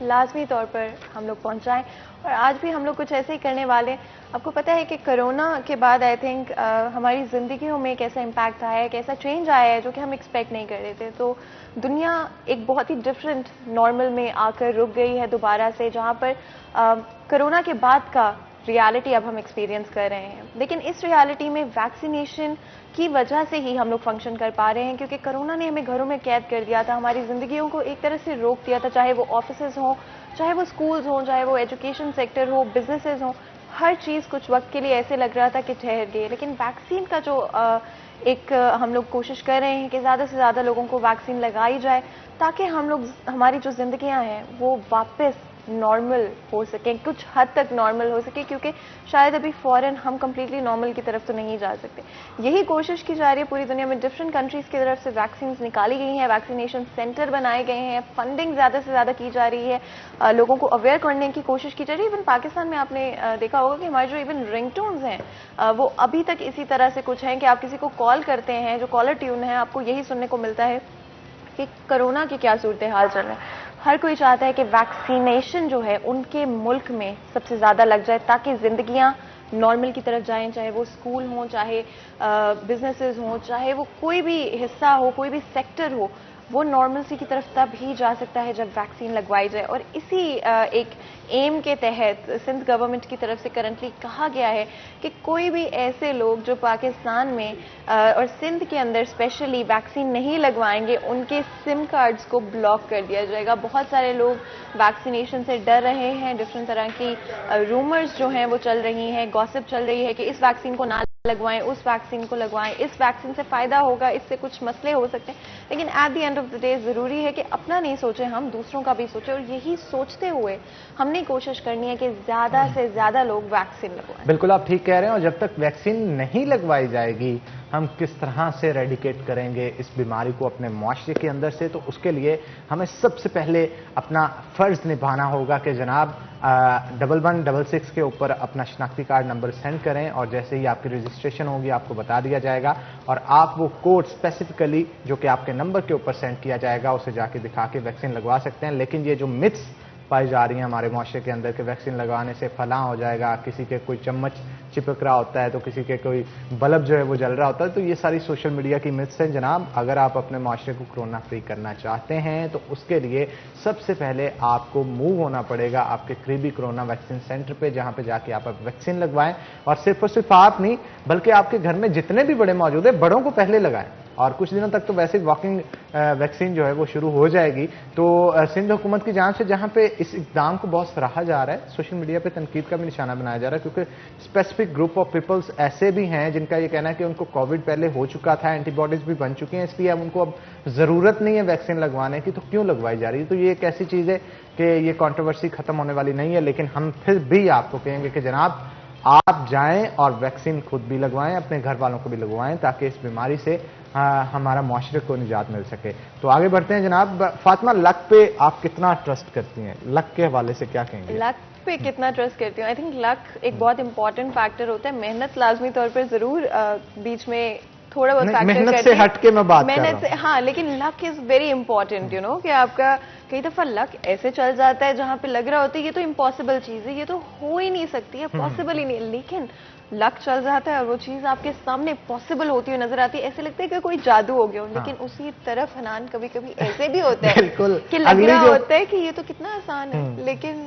لازمی طور پر ہم لوگ پہنچائیں. اور آج بھی ہم لوگ کچھ ایسے ہی کرنے والے ہیں. آپ کو پتہ ہے کہ کرونا کے بعد آئی تھنک ہماری زندگیوں میں کیسا امپیکٹ آیا ہے, کیسا چینج آیا ہے جو کہ ہم ایکسپیکٹ نہیں کر رہے تھے. تو دنیا ایک بہت ہی ڈفرینٹ نارمل میں آ کر رک گئی ہے دوبارہ سے, جہاں پر کرونا کے بعد کا ریالٹی اب ہم ایکسپیرینس کر رہے ہیں. لیکن اس ریالٹی میں ویکسینیشن کی وجہ سے ہی ہم لوگ فنکشن کر پا رہے ہیں, کیونکہ کرونا نے ہمیں گھروں میں قید کر دیا تھا, ہماری زندگیوں کو ایک طرح سے روک دیا تھا, چاہے وہ آفیسز ہوں, چاہے وہ اسکولز ہوں, چاہے وہ ایجوکیشن سیکٹر ہو, بزنسز ہوں, ہر چیز کچھ وقت کے لیے ایسے لگ رہا تھا کہ ٹھہر گئی. لیکن ویکسین کا جو ایک ہم لوگ کوشش کر رہے ہیں کہ زیادہ سے زیادہ لوگوں کو ویکسین لگائی جائے تاکہ ہم لوگ ہماری جو زندگیاں ہیں وہ واپس نارمل ہو سکیں, کچھ حد تک نارمل ہو سکے, کیونکہ شاید ابھی فوراً ہم کمپلیٹلی نارمل کی طرف تو نہیں جا سکتے. یہی کوشش کی جا رہی ہے پوری دنیا میں. ڈفرینٹ کنٹریز کی طرف سے ویکسینز نکالی گئی ہیں, ویکسینیشن سینٹر بنائے گئے ہیں, فنڈنگ زیادہ سے زیادہ کی جا رہی ہے, لوگوں کو اویئر کرنے کی کوشش کی جا رہی ہے. ایون پاکستان میں آپ نے دیکھا ہوگا کہ ہمارے جو ایون رنگ ٹونز ہیں وہ ابھی تک اسی طرح سے کچھ ہیں کہ آپ کسی کو کال کرتے ہیں, جو کالر ٹیون ہے آپ کو یہی سننے کو ملتا ہے کہ کرونا کی کیا صورتحال چل رہا ہے. ہر کوئی چاہتا ہے کہ ویکسینیشن جو ہے ان کے ملک میں سب سے زیادہ لگ جائے تاکہ زندگیاں نارمل کی طرف جائیں, چاہے وہ اسکول ہوں, چاہے بزنسز ہوں, چاہے وہ کوئی بھی حصہ ہو, کوئی بھی سیکٹر ہو, وہ نارملسی کی طرف تب ہی جا سکتا ہے جب ویکسین لگوائی جائے. اور اسی ایک ایم کے تحت سندھ گورنمنٹ کی طرف سے کرنٹلی کہا گیا ہے کہ کوئی بھی ایسے لوگ جو پاکستان میں اور سندھ کے اندر اسپیشلی ویکسین نہیں لگوائیں گے ان کے سم کارڈز کو بلاک کر دیا جائے گا. بہت سارے لوگ ویکسینیشن سے ڈر رہے ہیں, ڈفرینٹ طرح کی رومرز جو ہیں وہ چل رہی ہیں, گاسپ چل رہی ہے کہ اس ویکسین کو نہ لگوائیں, اس ویکسین کو لگوائیں, اس ویکسین سے فائدہ ہوگا, اس سے کچھ مسئلے ہو سکتے ہیں. لیکن at the end of the day ضروری ہے کہ اپنا نہیں سوچیں, ہم دوسروں کا بھی سوچیں, اور یہی سوچتے ہوئے ہم نے کوشش کرنی ہے کہ زیادہ سے زیادہ لوگ ویکسین لگوائیں. بالکل آپ ٹھیک کہہ رہے ہیں, اور جب تک ویکسین نہیں لگوائی جائے گی ہم کس طرح سے ریڈیکیٹ کریں گے اس بیماری کو اپنے معاشرے کے اندر سے, تو اس کے لیے ہمیں سب سے پہلے اپنا فرض نبھانا ہوگا کہ جناب 1166 کے اوپر اپنا شناختی کارڈ نمبر سینڈ کریں, اور جیسے ہی آپ کی رجسٹریشن ہوگی آپ کو بتا دیا جائے گا, اور آپ وہ کوڈ اسپیسیفکلی جو کہ آپ کے نمبر کے اوپر سینڈ کیا جائے گا اسے جا کے دکھا کے ویکسین لگوا سکتے ہیں. لیکن یہ جو متس پائی جا رہی ہیں ہمارے معاشرے کے اندر کہ ویکسین لگوانے سے فلاں ہو جائے گا, کسی کے کوئی چمچ چپک رہا ہوتا ہے تو کسی کے کوئی بلب جو ہے وہ جل رہا ہوتا ہے, تو یہ ساری سوشل میڈیا کی متس ہیں جناب. اگر آپ اپنے معاشرے کو کرونا فری کرنا چاہتے ہیں تو اس کے لیے سب سے پہلے آپ کو موو ہونا پڑے گا آپ کے قریبی کرونا ویکسین سینٹر پہ, جہاں پہ جا کے آپ ویکسین لگوائیں. اور صرف آپ نہیں بلکہ آپ کے گھر میں جتنے بھی بڑے موجود ہیں بڑوں کو پہلے لگائیں, اور کچھ دنوں تک تو ویسے واکنگ ویکسین جو ہے وہ شروع ہو جائے گی. تو سندھ حکومت کی جانب سے جہاں پہ اس اقدام کو بہت سراہا جا رہا ہے, سوشل میڈیا پہ تنقید کا بھی نشانہ بنایا جا رہا ہے, کیونکہ اسپیسیفک گروپ آف پیپلز ایسے بھی ہیں جن کا یہ کہنا ہے کہ ان کو کووڈ پہلے ہو چکا تھا, اینٹی باڈیز بھی بن چکی ہیں, اس لیے اب ان کو اب ضرورت نہیں ہے ویکسین لگوانے کی, تو کیوں لگوائی جا رہی ہے. تو یہ ایک ایسی چیز ہے کہ یہ کنٹروورسی ختم ہونے والی نہیں ہے, لیکن ہم پھر بھی آپ کو کہیں گے کہ جناب آپ جائیں اور ویکسین خود بھی لگوائیں, اپنے گھر والوں کو بھی لگوائیں, تاکہ اس بیماری سے ہمارا معاشرے کو نجات مل سکے. تو آگے بڑھتے ہیں جناب. فاطمہ, لک پہ آپ کتنا ٹرسٹ کرتی ہیں؟ لک کے حوالے سے کیا کہیں گے؟ لک پہ کتنا ٹرسٹ کرتی ہوں؟ آئی تھنک لک ایک بہت امپورٹنٹ فیکٹر ہوتا ہے. محنت لازمی طور پر ضرور بیچ میں تھوڑا بہت فیکٹر کرتی ہے, محنت سے ہٹ کے میں بات کر رہا ہوں. ہاں, لیکن look is very important, you know, کہ آپ کا کئی دفعہ لک ایسے چل جاتا ہے جہاں پہ لگ رہا ہوتا ہے یہ تو امپاسبل چیز ہے, یہ تو ہو ہی نہیں سکتی ہے, پاسبل ہی نہیں, لیکن لک چل جاتا ہے اور وہ چیز آپ کے سامنے پاسبل ہوتی ہوئی نظر آتی ہے, ایسے لگتا ہے کہ کوئی جادو ہو گیا. لیکن اسی طرف حنان کبھی کبھی ایسے بھی ہوتا ہے کہ لگ رہا ہوتا ہے کہ یہ تو کتنا آسان ہے, لیکن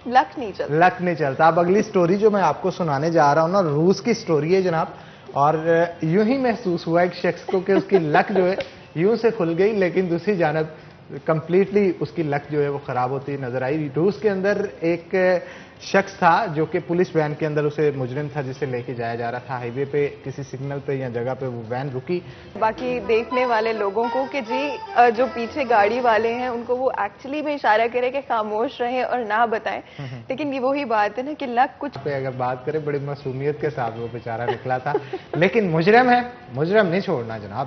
لک نہیں چلتا. لک نہیں چلتا. اب اگلی سٹوری جو میں آپ کو سنانے جا رہا ہوں نا, روس کی سٹوری ہے جناب, اور یوں ہی محسوس ہوا ایک شخص کو کہ اس کی لک جو ہے یوں سے کھل گئی, لیکن دوسری جانب کمپلیٹلی اس کی لک جو ہے وہ خراب ہوتی نظر آئی. روس کے اندر ایک شخص تھا جو کہ پولیس وین کے اندر اسے مجرم تھا جسے لے کے جایا جا رہا تھا. ہائی وے پہ کسی سگنل پہ یا جگہ پہ وہ وین رکی. باقی دیکھنے والے لوگوں کو کہ جی جو پیچھے گاڑی والے ہیں ان کو وہ ایکچولی میں اشارہ کرے کہ خاموش رہیں اور نہ بتائیں, لیکن یہ وہی بات ہے نا کہ لک کچھ پہ اگر بات کریں بڑی معصومیت کے ساتھ وہ بیچارہ نکلا تھا. لیکن مجرم ہے, مجرم نہیں چھوڑنا جناب.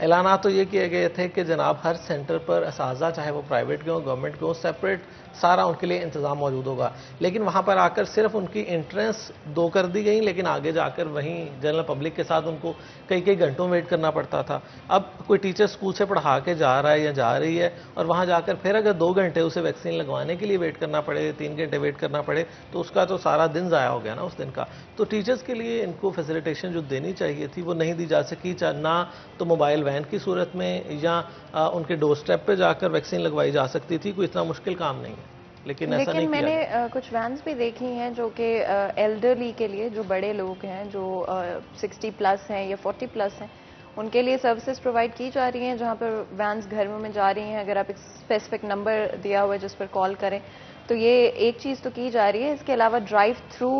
اعلانات تو یہ کیے گئے تھے کہ جناب ہر سینٹر پر اساتذہ چاہے وہ پرائیویٹ کے ہوں گورنمنٹ کے ہوں سیپریٹ سارا ان کے لیے انتظام موجود ہوگا، لیکن وہاں پر آ کر صرف ان کی انٹرنس 2 کر دی گئی، لیکن آگے جا کر وہیں جنرل پبلک کے ساتھ ان کو کئی گھنٹوں ویٹ کرنا پڑتا تھا۔ اب کوئی ٹیچر اسکول سے پڑھا کے جا رہا ہے یا جا رہی ہے اور وہاں جا کر پھر اگر 2 گھنٹے اسے ویکسین لگوانے کے لیے ویٹ کرنا پڑے، 3 گھنٹے ویٹ کرنا پڑے، تو اس کا تو سارا دن ضائع ہو گیا نا اس دن کا۔ تو ٹیچرز کے لیے ان کو فیسیلیٹیشن جو دینی چاہیے تھی وہ نہیں دی جا سکی، نہ تو موبائل وین کی صورت میں یا ان کے ڈور سٹیپ پہ جا کر ویکسین لگوائی جا سکتی تھی، کوئی اتنا مشکل کام نہیں ہے، لیکن ایسا نہیں میں کیا نے گیا۔ کچھ وینس بھی دیکھی ہیں جو کہ ایلڈرلی کے لیے، جو بڑے لوگ ہیں جو 60 پلس ہیں یا 40 پلس ہیں، ان کے لیے سروسز پرووائڈ کی جا رہی ہیں، جہاں پر وینس گھروں میں جا رہی ہیں۔ اگر آپ ایک اسپیسیفک نمبر دیا ہوا ہے جس پر کال کریں تو یہ ایک چیز تو کی جا رہی ہے۔ اس کے علاوہ ڈرائیو تھرو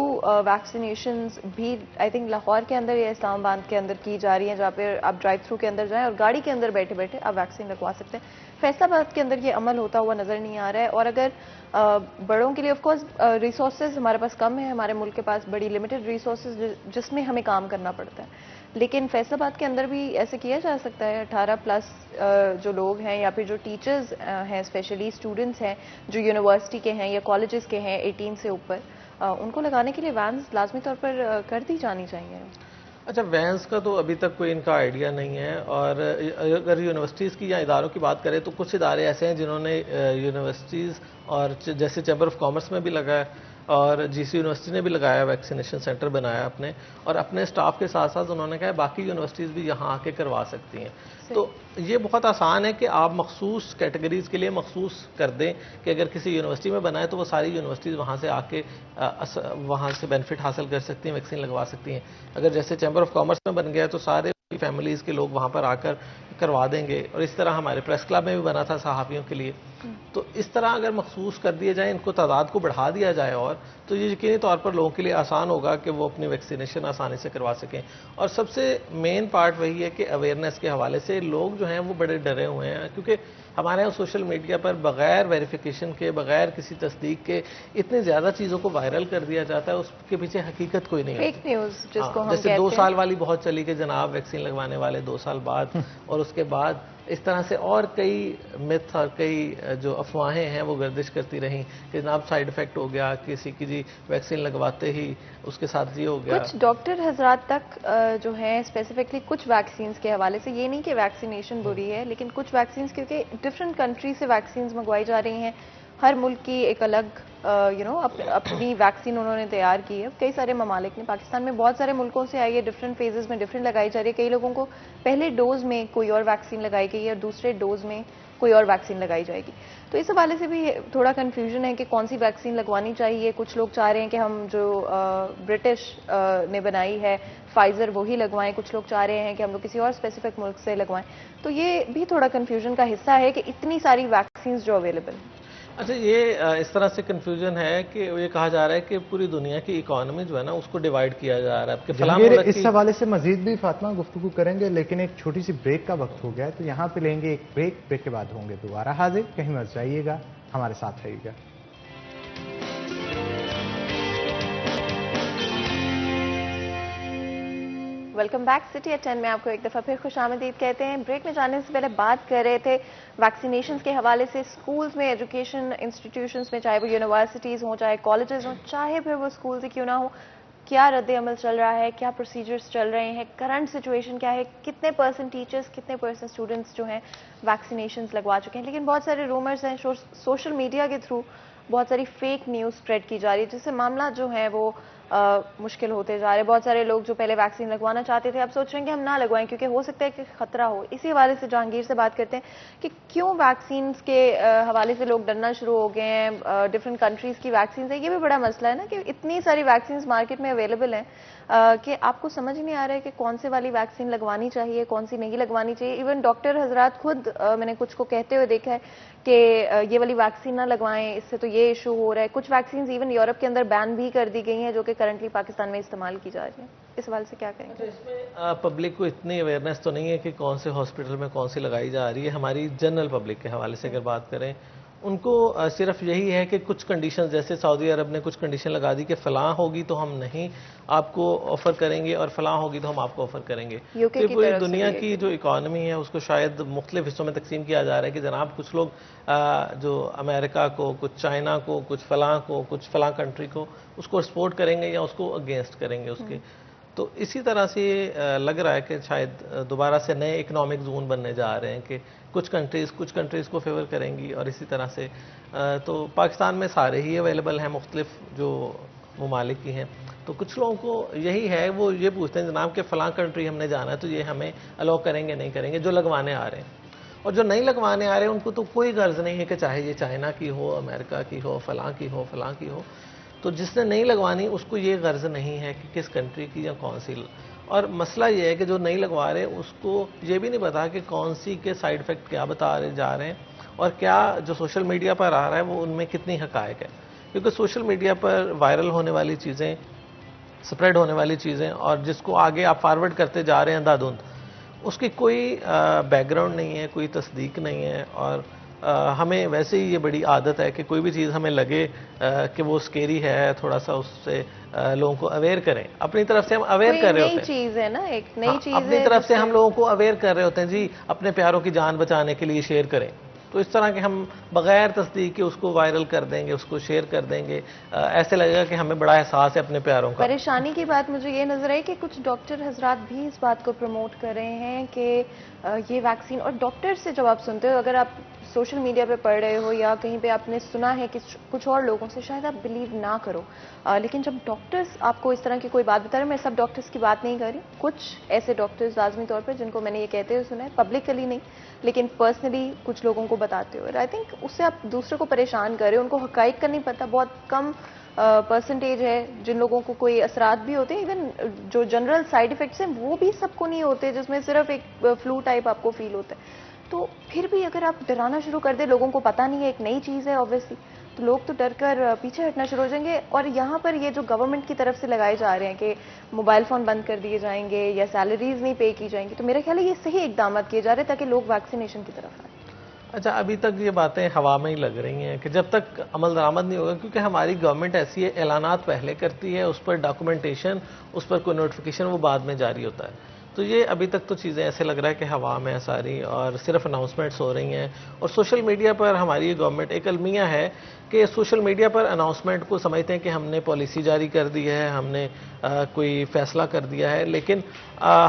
ویکسینیشنز بھی آئی تھنک لاہور کے اندر یا اسلام آباد کے اندر کی جا رہی ہیں، جہاں پہ آپ ڈرائیو تھرو کے اندر جائیں اور گاڑی کے اندر بیٹھے بیٹھے آپ ویکسین لگوا سکتے ہیں۔ فیصل آباد کے اندر یہ عمل ہوتا ہوا نظر نہیں آ رہا ہے، اور اگر بڑوں کے لیے آف کورس ریسورسز ہمارے پاس کم ہیں، ہمارے ملک کے پاس بڑی لمیٹڈ ریسورسز جس میں ہمیں کام کرنا پڑتا ہے، لیکن فیصل آباد کے اندر بھی ایسے کیا جا سکتا ہے۔ 18 پلس جو لوگ ہیں یا پھر جو ٹیچرز ہیں، اسپیشلی اسٹوڈنٹس ہیں جو یونیورسٹی کے ہیں یا کالجز کے ہیں 18 سے اوپر، ان کو لگانے کے لیے وینز لازمی طور پر کر دی جانی چاہیے۔ اچھا، وینس کا تو ابھی تک کوئی ان کا آئیڈیا نہیں ہے، اور اگر یونیورسٹیز کی یا اداروں کی بات کریں تو کچھ ادارے ایسے ہیں جنہوں نے یونیورسٹیز اور جیسے چیمبر آف کامرس میں بھی لگا ہے اور جی سی یونیورسٹی نے بھی لگایا ویکسینیشن سینٹر بنایا اپنے، اور اپنے اسٹاف کے ساتھ ساتھ انہوں نے کہا باقی یونیورسٹیز بھی یہاں آ کے کروا سکتی ہیں۔ تو یہ بہت آسان ہے کہ آپ مخصوص کیٹیگریز کے لیے مخصوص کر دیں کہ اگر کسی یونیورسٹی میں بنا ہے تو وہ ساری یونیورسٹیز وہاں سے آ کے وہاں سے بینیفٹ حاصل کر سکتی ہیں، ویکسین لگوا سکتی ہیں۔ اگر جیسے چیمبر آف کامرس میں بن گیا تو سارے فیملیز کے لوگ وہاں پر آ کر کروا دیں گے، اور اس طرح ہمارے پریس کلب میں بھی بنا تھا صحافیوں کے لیے۔ تو اس طرح اگر مخصوص کر دیے جائیں، ان کو تعداد کو بڑھا دیا جائے، اور تو یہ یقینی طور پر لوگوں کے لیے آسان ہوگا کہ وہ اپنی ویکسینیشن آسانی سے کروا سکیں۔ اور سب سے مین پارٹ وہی ہے کہ اویئرنیس کے حوالے سے لوگ جو ہیں وہ بڑے ڈرے ہوئے ہیں، کیونکہ ہمارے یہاں سوشل میڈیا پر بغیر ویریفیکیشن کے، بغیر کسی تصدیق کے اتنی زیادہ چیزوں کو وائرل کر دیا جاتا ہے، اس کے پیچھے حقیقت کوئی نہیں ہوتی۔ فیک نیوز جس کو ہم جیسے کہتے 2 ہیں، سال والی بہت چلی کہ جناب ویکسین لگوانے والے 2 سال بعد، اور اس کے بعد اس طرح سے اور کئی متھ اور کئی جو افواہیں ہیں وہ گردش کرتی رہیں کہ جناب سائیڈ افیکٹ ہو گیا کسی کی، جی ویکسین لگواتے ہی اس کے ساتھ یہ ہو گیا۔ کچھ ڈاکٹر حضرات تک جو ہیں اسپیسیفکلی کچھ ویکسینز کے حوالے سے، یہ نہیں کہ ویکسینیشن بری ہے، لیکن کچھ ویکسینز کیونکہ ڈفرینٹ کنٹری سے ویکسینز منگوائی جا رہی ہیں، ہر ملک کی ایک الگ اپنی ویکسین انہوں نے تیار کی ہے۔ کئی سارے ممالک نے، پاکستان میں بہت سارے ملکوں سے آئی ہے، ڈفرینٹ فیزز میں ڈفرینٹ لگائی جا رہی ہے۔ کئی لوگوں کو پہلے ڈوز میں کوئی اور ویکسین لگائی گئی ہے اور دوسرے ڈوز میں کوئی اور ویکسین لگائی جائے گی، تو اس حوالے سے بھی تھوڑا کنفیوژن ہے کہ کون سی ویکسین لگوانی چاہیے۔ کچھ لوگ چاہ رہے ہیں کہ ہم جو برٹش نے بنائی ہے فائزر وہی لگوائیں، کچھ لوگ چاہ رہے ہیں کہ ہم لوگ کسی اور اسپیسیفک ملک سے لگوائیں، تو یہ بھی تھوڑا کنفیوژن کا حصہ ہے کہ اتنی ساری ویکسینز جو اویلیبل ہیں۔ اچھا، یہ اس طرح سے کنفیوژن ہے کہ یہ کہا جا رہا ہے کہ پوری دنیا کی اکانومی جو ہے نا اس کو ڈیوائیڈ کیا جا رہا ہے کہ فلاں ملک اس حوالے سے مزید بھی فاطمہ گفتگو کریں گے، لیکن ایک چھوٹی سی بریک کا وقت ہو گیا ہے، تو یہاں پہ لیں گے ایک بریک کے بعد ہوں گے دوبارہ حاضر۔ کہیں مت جائیے گا، ہمارے ساتھ رہیے گا۔ ویلکم بیک سٹی ایٹ 10 میں آپ کو ایک دفعہ پھر خوش آمدید کہتے ہیں۔ بریک میں جانے سے پہلے بات کر رہے تھے ویکسینیشنز کے حوالے سے، سکولز میں، ایجوکیشن انسٹیٹیوشنز میں، چاہے وہ یونیورسٹیز ہوں، چاہے کالجز ہوں، چاہے پھر وہ سکولز ہی کیوں نہ ہوں، کیا رد عمل چل رہا ہے، کیا پروسیجرز چل رہے ہیں، کرنٹ سچویشن کیا ہے، کتنے پرسنٹ ٹیچرز، کتنے پرسنٹ اسٹوڈنٹس جو ہیں ویکسینیشنز لگوا چکے ہیں۔ لیکن بہت سارے رومرز ہیں، سوشل میڈیا کے تھرو بہت ساری فیک نیوز اسپریڈ کی جا رہی ہے، جس سے معاملات جو ہیں وہ مشکل ہوتے جا رہے ہیں۔ بہت سارے لوگ جو پہلے ویکسین لگوانا چاہتے تھے اب سوچ رہے ہیں کہ ہم نہ لگوائیں کیونکہ ہو سکتا ہے کہ خطرہ ہو۔ اسی حوالے سے جہانگیر سے بات کرتے ہیں کہ کیوں ویکسینز کے حوالے سے لوگ ڈرنا شروع ہو گئے ہیں، ڈفرینٹ کنٹریز کی ویکسینز ہیں، یہ بھی بڑا مسئلہ ہے نا کہ اتنی ساری ویکسینز مارکیٹ میں اویلیبل ہیں کہ آپ کو سمجھ نہیں آ رہا ہے کہ کون سے والی ویکسین لگوانی چاہیے، کون سی نہیں لگوانی چاہیے۔ ایون ڈاکٹر حضرات خود میں نے کچھ کو کہتے ہوئے دیکھا ہے کہ یہ والی ویکسین نہ لگوائیں، اس سے تو یہ ایشو ہو رہا ہے۔ کچھ ویکسینز ایون یورپ کے اندر بین بھی کر دی گئی ہیں جو کہ کرنٹلی پاکستان میں استعمال کی جا رہی ہیں۔ اس حوالے سے کیا کہیں گے؟ اس میں پبلک کو اتنی اویئرنیس تو نہیں ہے کہ کون سے ہاسپٹل میں کون سی لگائی جا رہی ہے۔ ہماری جنرل پبلک کے حوالے سے اگر بات کریں، ان کو صرف یہی ہے کہ کچھ کنڈیشن، جیسے سعودی عرب نے کچھ کنڈیشن لگا دی کہ فلاں ہوگی تو ہم نہیں آپ کو آفر کریں گے اور فلاں ہوگی تو ہم آپ کو آفر کریں گے. UK کی پوری طرف سے دنیا بھی کی جو اکانومی ہے اس کو شاید مختلف حصوں میں تقسیم کیا جا رہا ہے کہ جناب کچھ لوگ جو امریکہ کو، کچھ چائنا کو، کچھ فلاں کو، کچھ فلاں کنٹری کو اس کو سپورٹ کریں گے یا اس کو اگینسٹ کریں گے اس کے. تو اسی طرح سے لگ رہا ہے کہ شاید دوبارہ سے نئے اکنامک زون بننے جا رہے ہیں کہ کچھ کنٹریز کو فیور کریں گی اور اسی طرح سے. تو پاکستان میں سارے ہی اویلیبل ہیں مختلف جو ممالک کی ہیں. تو کچھ لوگوں کو یہی ہے، وہ یہ پوچھتے ہیں جناب کہ فلاں کنٹری ہم نے جانا ہے تو یہ ہمیں الاؤ کریں گے نہیں کریں گے، جو لگوانے آ رہے ہیں. اور جو نہیں لگوانے آ رہے ہیں ان کو تو کوئی غرض نہیں ہے کہ چاہے یہ چائنا کی ہو، امریکہ کی ہو، فلاں کی ہو، فلاں کی ہو. تو جس نے نہیں لگوانی اس کو یہ غرض نہیں ہے کہ کس کنٹری کی یا کون سی. اور مسئلہ یہ ہے کہ جو نہیں لگوا رہے اس کو یہ بھی نہیں پتا کہ کون سی کے سائیڈ افیکٹ کیا بتا رہے جا رہے ہیں اور کیا جو سوشل میڈیا پر آ رہا ہے وہ ان میں کتنی حقائق ہے. کیونکہ سوشل میڈیا پر وائرل ہونے والی چیزیں، سپریڈ ہونے والی چیزیں اور جس کو آگے آپ فارورڈ کرتے جا رہے ہیں اندھا دھند، اس کی کوئی بیک گراؤنڈ نہیں ہے، کوئی تصدیق نہیں ہے. اور ہمیں ویسے ہی یہ بڑی عادت ہے کہ کوئی بھی چیز ہمیں لگے کہ وہ سکیری ہے، تھوڑا سا اس سے لوگوں کو اویئر کریں. اپنی طرف سے ہم اویئر کر رہے ہوتے ہیں، نئی چیز ہے نا، ایک نئی چیز اپنی طرف سے ہم لوگوں کو اویئر کر رہے ہوتے ہیں جی اپنے پیاروں کی جان بچانے کے لیے شیئر کریں. تو اس طرح کے ہم بغیر تصدیق کے اس کو وائرل کر دیں گے، اس کو شیئر کر دیں گے. ایسے لگے گا کہ ہمیں بڑا احساس ہے اپنے پیاروں کا. پریشانی کی بات مجھے یہ نظر آئی کہ کچھ ڈاکٹر حضرات بھی اس بات کو پروموٹ کر رہے ہیں کہ یہ ویکسین، اور ڈاکٹر سے جب آپ سنتے ہو، اگر آپ سوشل میڈیا پہ پڑھ رہے ہو یا کہیں پہ آپ نے سنا ہے کہ کچھ اور لوگوں سے، شاید آپ بلیو نہ کرو، لیکن جب ڈاکٹرز آپ کو اس طرح کی کوئی بات بتا رہے ہیں، میں سب ڈاکٹرز کی بات نہیں کر رہی، کچھ ایسے ڈاکٹرز لازمی طور پر جن کو میں نے یہ کہتے ہوئے سنا ہے، پبلکلی نہیں لیکن پرسنلی کچھ لوگوں کو بتاتے ہوئے، آئی تھنک اس سے آپ دوسرے کو پریشان کر رہے ہو. ان کو حقائق کا نہیں پتہ، بہت کم پرسنٹیج ہے جن لوگوں کو کوئی اثرات بھی ہوتے ہیں، ایون جو جنرل سائیڈ افیکٹس ہیں وہ بھی سب کو نہیں ہوتے، جس میں صرف ایک فلو ٹائپ آپ کو فیل ہوتا ہے. تو پھر بھی اگر آپ ڈرانا شروع کر دیں، لوگوں کو پتہ نہیں ہے، ایک نئی چیز ہے آبویسلی، تو لوگ تو ڈر کر پیچھے ہٹنا شروع ہو جائیں گے. اور یہاں پر یہ جو گورنمنٹ کی طرف سے لگائے جا رہے ہیں کہ موبائل فون بند کر دیے جائیں گے یا سیلریز نہیں پے کی جائیں گی، تو میرا خیال ہے یہ صحیح اقدامات کیے جا رہے ہیں تاکہ لوگ ویکسینیشن کی طرف آئیں. اچھا، ابھی تک یہ باتیں ہوا میں ہی لگ رہی ہیں کہ جب تک عمل درآمد نہیں ہوگا، کیونکہ ہماری گورنمنٹ ایسی ہے اعلانات پہلے کرتی ہے، اس پر ڈاکومنٹیشن، اس پر کوئی نوٹیفیکیشن وہ بعد میں جاری ہوتا ہے. تو یہ ابھی تک تو چیزیں ایسے لگ رہا ہے کہ ہوا میں ساری اور صرف اناؤنسمنٹس ہو رہی ہیں. اور سوشل میڈیا پر ہماری گورنمنٹ ایک المیہ ہے کہ سوشل میڈیا پر اناؤنسمنٹ کو سمجھتے ہیں کہ ہم نے پالیسی جاری کر دی ہے، ہم نے کوئی فیصلہ کر دیا ہے. لیکن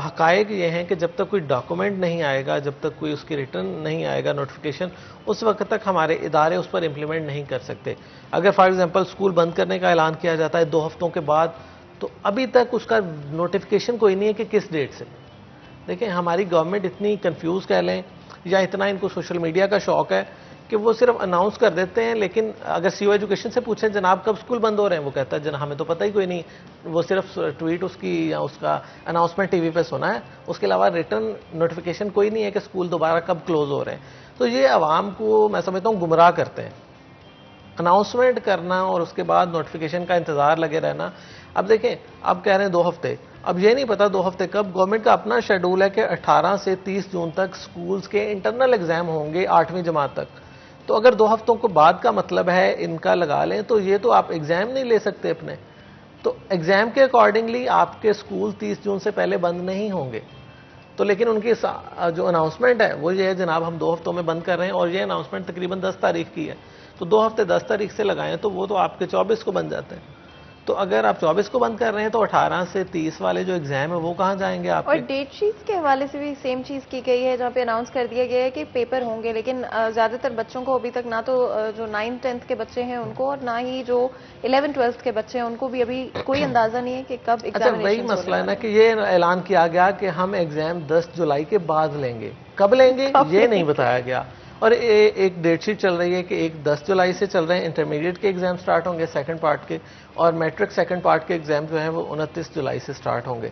حقائق یہ ہیں کہ جب تک کوئی ڈاکومنٹ نہیں آئے گا، جب تک کوئی اس کی ریٹرن نہیں آئے گا نوٹیفیکیشن، اس وقت تک ہمارے ادارے اس پر امپلیمنٹ نہیں کر سکتے. اگر فار ایگزامپل اسکول بند کرنے کا اعلان کیا جاتا ہے 2 ہفتوں کے بعد، تو ابھی تک اس کا نوٹیفیکیشن کوئی نہیں ہے کہ کس ڈیٹ سے. دیکھیں ہماری گورنمنٹ اتنی کنفیوز کہہ لیں یا اتنا ان کو سوشل میڈیا کا شوق ہے کہ وہ صرف اناؤنس کر دیتے ہیں. لیکن اگر سی او ایجوکیشن سے پوچھیں جناب کب اسکول بند ہو رہے ہیں، وہ کہتا ہے جناب ہمیں تو پتہ ہی کوئی نہیں، وہ صرف ٹویٹ اس کی یا اس کا اناؤنسمنٹ ٹی وی پہ سنا ہے، اس کے علاوہ ریٹرن نوٹیفیکیشن کوئی نہیں ہے کہ اسکول دوبارہ کب کلوز ہو رہے ہیں. تو یہ عوام کو میں سمجھتا ہوں گمراہ کرتے ہیں، اناؤنسمنٹ کرنا اور اس کے بعد نوٹیفیکیشن کا انتظار لگے رہنا. اب دیکھیں اب کہہ رہے ہیں 2 ہفتے، اب یہ نہیں پتا 2 ہفتے کب. گورنمنٹ کا اپنا شیڈول ہے کہ 18 سے 30 جون تک سکولز کے انٹرنل ایگزام ہوں گے 8ویں جماعت تک. تو اگر 2 ہفتوں کو بعد کا مطلب ہے ان کا لگا لیں، تو یہ تو آپ ایگزام نہیں لے سکتے اپنے. تو ایگزام کے اکارڈنگلی آپ کے سکول 30 جون سے پہلے بند نہیں ہوں گے. تو لیکن ان کی جو اناؤنسمنٹ ہے وہ یہ ہے جناب ہم 2 ہفتوں میں بند کر رہے ہیں، اور یہ اناؤنسمنٹ تقریباً 10 تاریخ کی ہے. تو 2 ہفتے 10 تاریخ سے لگائیں تو وہ تو آپ کے 24 کو بن جاتے ہیں. تو اگر آپ 24 کو بند کر رہے ہیں تو 18 سے 30 والے جو ایگزام ہے وہ کہاں جائیں گے آپ کے؟ اور ڈیٹ شیٹس کے حوالے سے بھی سیم چیز کی گئی ہے، جہاں پہ اناؤنس کر دیا گیا ہے کہ پیپر ہوں گے، لیکن زیادہ تر بچوں کو ابھی تک نہ تو جو 9th 10th کے بچے ہیں ان کو، اور نہ ہی جو 11th 12th کے بچے ہیں ان کو بھی ابھی کوئی اندازہ نہیں ہے کہ کب ایگزامینیشن. اچھا وہی مسئلہ ہے نا کہ یہ اعلان کیا گیا کہ ہم ایگزام 10 جولائی کے بعد لیں گے، کب لیں گے یہ نہیں بتایا گیا. اور ایک ڈیٹ شیٹ چل رہی ہے کہ ایک 10 جولائی سے چل رہے ہیں، انٹرمیڈیٹ کے ایگزام سٹارٹ ہوں گے سیکنڈ پارٹ کے، اور میٹرک سیکنڈ پارٹ کے ایگزام جو ہیں وہ 29 جولائی سے سٹارٹ ہوں گے.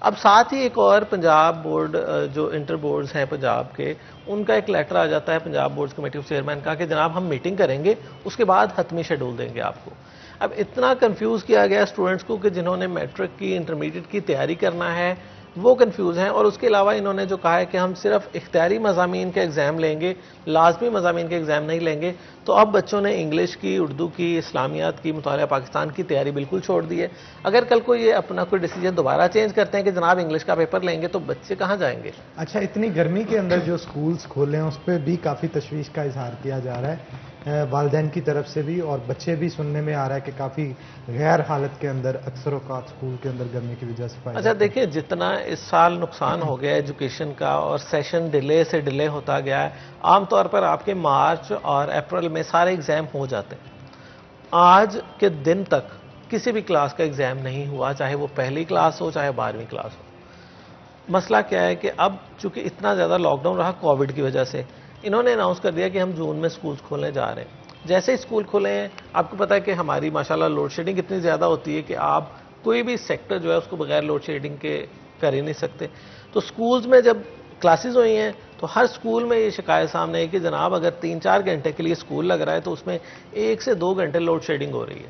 اب ساتھ ہی ایک اور پنجاب بورڈ جو انٹر بورڈز ہیں پنجاب کے، ان کا ایک لیٹر آ جاتا ہے Punjab boards committee of chairman کا کہ جناب ہم میٹنگ کریں گے، اس کے بعد حتمی شیڈول دیں گے آپ کو. اب اتنا کنفیوز کیا گیا اسٹوڈنٹس کو کہ جنہوں نے میٹرک کی انٹرمیڈیٹ کی تیاری کرنا ہے وہ کنفیوز ہیں. اور اس کے علاوہ انہوں نے جو کہا ہے کہ ہم صرف اختیاری مضامین کے ایگزام لیں گے، لازمی مضامین کے ایگزام نہیں لیں گے. تو تو اب بچوں نے انگلش کی، اردو کی، اسلامیات کی، مطالعہ پاکستان کی تیاری بالکل چھوڑ دی ہے. اگر کل کو یہ اپنا کوئی ڈیسیجن دوبارہ چینج کرتے ہیں کہ جناب انگلش کا پیپر لیں گے تو بچے کہاں جائیں گے؟ اچھا، اتنی گرمی کے اندر جو سکولز کھولے ہیں اس پہ بھی کافی تشویش کا اظہار کیا جا رہا ہے والدین کی طرف سے بھی، اور بچے بھی سننے میں آ رہا ہے کہ کافی غیر حالت کے اندر اکثر اوقات سکول کے اندر گرمی کی وجہ سے پائے اچھا دیکھیں، جتنا اس سال نقصان ہو گیا ایجوکیشن کا اور سیشن ڈیلے سے ڈیلے ہوتا گیا ہے، عام طور پر آپ کے مارچ اور اپریل میں سارے ایگزام ہو جاتے ہیں. آج کے دن تک کسی بھی کلاس کا ایگزام نہیں ہوا، چاہے وہ پہلی کلاس ہو چاہے 12ویں کلاس ہو. مسئلہ کیا ہے کہ اب چونکہ اتنا زیادہ لاک ڈاؤن رہا کووڈ کی وجہ سے، انہوں نے اناؤنس کر دیا کہ ہم جون میں سکولز کھولنے جا رہے ہیں. جیسے ہی سکول کھولے ہیں، آپ کو پتا ہے کہ ہماری ماشاءاللہ لوڈ شیڈنگ اتنی زیادہ ہوتی ہے کہ آپ کوئی بھی سیکٹر جو ہے اس کو بغیر لوڈ شیڈنگ کے کر ہی نہیں سکتے. تو سکولز میں جب کلاسز ہوئی ہیں تو ہر سکول میں یہ شکایت سامنے ہے کہ جناب اگر 3-4 گھنٹے کے لیے سکول لگ رہا ہے تو اس میں 1 سے 2 گھنٹے لوڈ شیڈنگ ہو رہی ہے.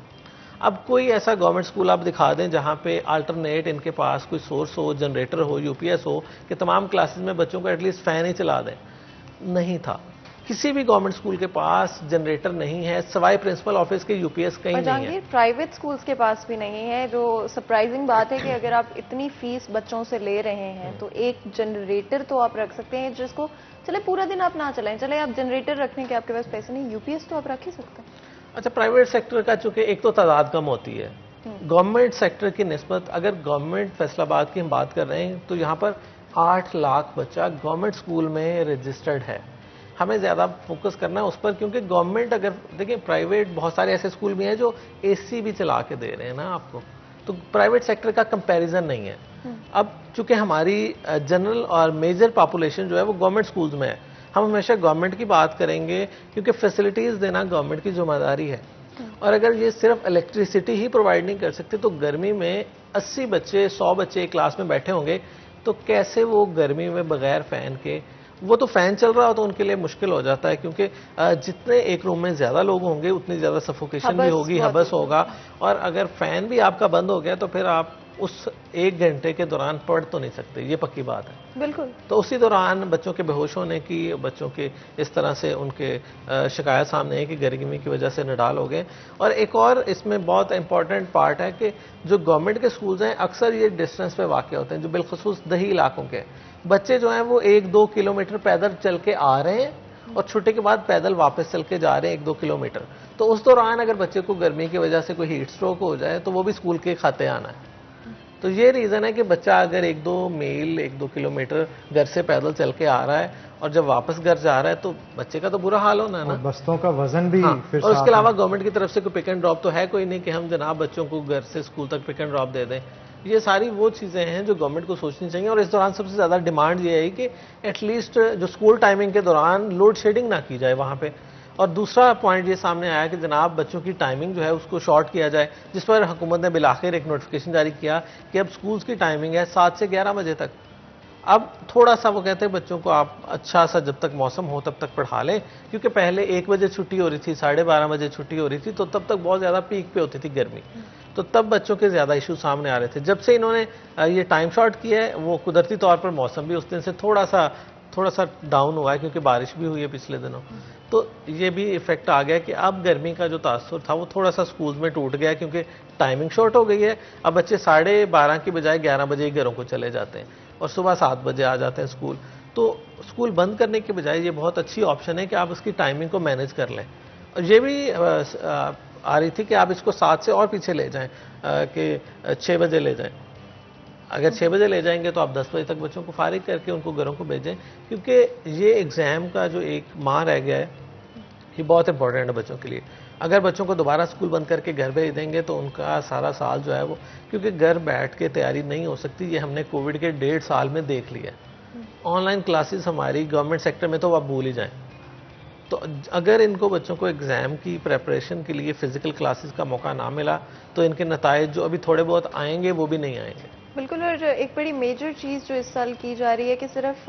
اب کوئی ایسا گورنمنٹ سکول آپ دکھا دیں جہاں پہ آلٹرنیٹ ان کے پاس کوئی سورس ہو، جنریٹر ہو، یو پی ایس ہو کہ تمام کلاسز میں بچوں کو ایٹ لیسٹ فین ہی چلا دیں. نہیں تھا. کسی بھی گورنمنٹ سکول کے پاس جنریٹر نہیں ہے سوائے پرنسپل آفس کے، یو پی ایس کہیں نہیں ہے. پرائیویٹ سکولز کے پاس بھی نہیں ہے، جو سرپرائزنگ بات ہے کہ اگر آپ اتنی فیس بچوں سے لے رہے ہیں تو ایک جنریٹر تو آپ رکھ سکتے ہیں جس کو چلے پورا دن آپ نہ چلائیں، چلے آپ جنریٹر رکھنے کے آپ کے پاس پیسے نہیں، یو پی ایس تو آپ رکھ ہی سکتے ہیں. اچھا، پرائیویٹ سیکٹر کا چونکہ ایک تو تعداد کم ہوتی ہے، گورنمنٹ سیکٹر کی نسبت اگر گورنمنٹ فیصل آباد کی ہم بات کر رہے ہیں تو یہاں پر 8 لاکھ بچہ گورنمنٹ سکول میں رجسٹرڈ ہے. ہمیں زیادہ فوکس کرنا ہے اس پر، کیونکہ گورنمنٹ اگر دیکھیں پرائیویٹ بہت سارے ایسے سکول بھی ہیں جو اے سی بھی چلا کے دے رہے ہیں نا آپ کو، تو پرائیویٹ سیکٹر کا کمپیریزن نہیں ہے. اب چونکہ ہماری جنرل اور میجر پاپولیشن جو ہے وہ گورنمنٹ سکولز میں ہے، ہم ہمیشہ گورنمنٹ کی بات کریں گے کیونکہ فیسلٹیز دینا گورنمنٹ کی ذمہ داری ہے. اور اگر یہ صرف الیکٹریسٹی ہی پرووائڈ نہیں کر سکتے تو گرمی میں 80 بچے 100 بچے ایک کلاس میں بیٹھے ہوں گے تو کیسے وہ گرمی میں بغیر فین کے، وہ تو فین چل رہا ہو تو ان کے لیے مشکل ہو جاتا ہے، کیونکہ جتنے ایک روم میں زیادہ لوگ ہوں گے اتنی زیادہ سفوکیشن بھی ہوگی، حبس ہوگا، اور اگر فین بھی آپ کا بند ہو گیا تو پھر آپ اس 1 گھنٹے کے دوران پڑھ تو نہیں سکتے، یہ پکی بات ہے. بالکل. تو اسی دوران بچوں کے بے ہوش ہونے کی، بچوں کے اس طرح سے ان کے شکایت سامنے ہے کہ گرمی کی وجہ سے نڈال ہو گئے. اور ایک اور اس میں بہت امپورٹنٹ پارٹ ہے کہ جو گورنمنٹ کے سکولز ہیں اکثر یہ ڈسٹنس پہ واقع ہوتے ہیں، جو بالخصوص دیہی علاقوں کے بچے جو ہیں وہ 1-2 کلومیٹر پیدل چل کے آ رہے ہیں اور چھٹی کے بعد پیدل واپس چل کے جا رہے ہیں 1-2 کلومیٹر. تو اس دوران اگر بچے کو گرمی کی وجہ سے کوئی ہیٹ سٹروک ہو جائے تو وہ بھی سکول کے کھاتے آنا ہے. تو یہ ریزن ہے کہ بچہ اگر 1-2 میل 1-2 کلومیٹر گھر سے پیدل چل کے آ رہا ہے اور جب واپس گھر جا رہا ہے تو بچے کا تو برا حال ہونا ہے نا. بستوں کا وزن بھی پھر اور اس کے علاوہ گورنمنٹ کی طرف سے کوئی پک اینڈ ڈراپ تو ہے کوئی نہیں کہ ہم جناب بچوں کو گھر سے اسکول تک پک اینڈ ڈراپ دے دیں. یہ ساری وہ چیزیں ہیں جو گورنمنٹ کو سوچنی چاہیے. اور اس دوران سب سے زیادہ ڈیمانڈ یہ ہے کہ ایٹ لیسٹ جو اسکول ٹائمنگ کے دوران لوڈ شیڈنگ نہ کی جائے وہاں پہ. اور دوسرا پوائنٹ یہ سامنے آیا کہ جناب بچوں کی ٹائمنگ جو ہے اس کو شارٹ کیا جائے، جس پر حکومت نے بالآخر ایک نوٹیفیکیشن جاری کیا کہ اب سکولز کی ٹائمنگ ہے 7 سے 11 بجے تک. اب تھوڑا سا وہ کہتے ہیں بچوں کو آپ اچھا سا جب تک موسم ہو تب تک پڑھا لیں، کیونکہ پہلے 1 بجے چھٹی ہو رہی تھی، 12:30 بجے چھٹی ہو رہی تھی، تو تب تک بہت زیادہ پیک پہ ہوتی تھی گرمی، تو تب بچوں کے زیادہ ایشو سامنے آ رہے تھے. جب سے انہوں نے یہ ٹائم شارٹ کیا ہے وہ قدرتی طور پر موسم بھی اس دن سے تھوڑا سا ڈاؤن ہوا ہے کیونکہ بارش بھی ہوئی ہے پچھلے دنوں، تو یہ بھی ایفیکٹ آ گیا کہ اب گرمی کا جو تاثر تھا وہ تھوڑا سا سکولز میں ٹوٹ گیا کیونکہ ٹائمنگ شارٹ ہو گئی ہے. اب بچے 12:30 کی بجائے 11 بجے ہی گھروں کو چلے جاتے ہیں اور صبح 7 بجے آ جاتے ہیں اسکول. تو اسکول بند کرنے کے بجائے یہ بہت اچھی آپشن ہے کہ آپ اس کی ٹائمنگ کو مینیج کر لیں. اور یہ بھی آ رہی تھی کہ آپ اس کو 7 سے اور پیچھے لے جائیں کہ 6 بجے لے جائیں. اگر 6 بجے لے جائیں گے تو آپ 10 بجے تک بچوں کو فارغ کر کے ان کو گھروں کو بھیجیں، کیونکہ یہ ایگزام کا جو 1 ماہ رہ گیا ہے یہ بہت امپورٹنٹ ہے بچوں کے لیے. اگر بچوں کو دوبارہ اسکول بند کر کے گھر بھیج دیں گے تو ان کا سارا سال جو ہے وہ، کیونکہ گھر بیٹھ کے تیاری نہیں ہو سکتی، یہ ہم نے کووڈ کے 1.5 سال میں دیکھ لیا. آن لائن کلاسز ہماری گورنمنٹ سیکٹر میں تو آپ بھول ہی جائیں. تو اگر ان کو بچوں کو ایگزام کی پریپریشن کے لیے فزیکل کلاسز کا موقع نہ ملا تو ان کے نتائج جو ابھی تھوڑے بہت آئیں گے وہ بھی نہیں آئیں گے. بالکل. اور ایک بڑی میجر چیز جو اس سال کی جا رہی ہے کہ صرف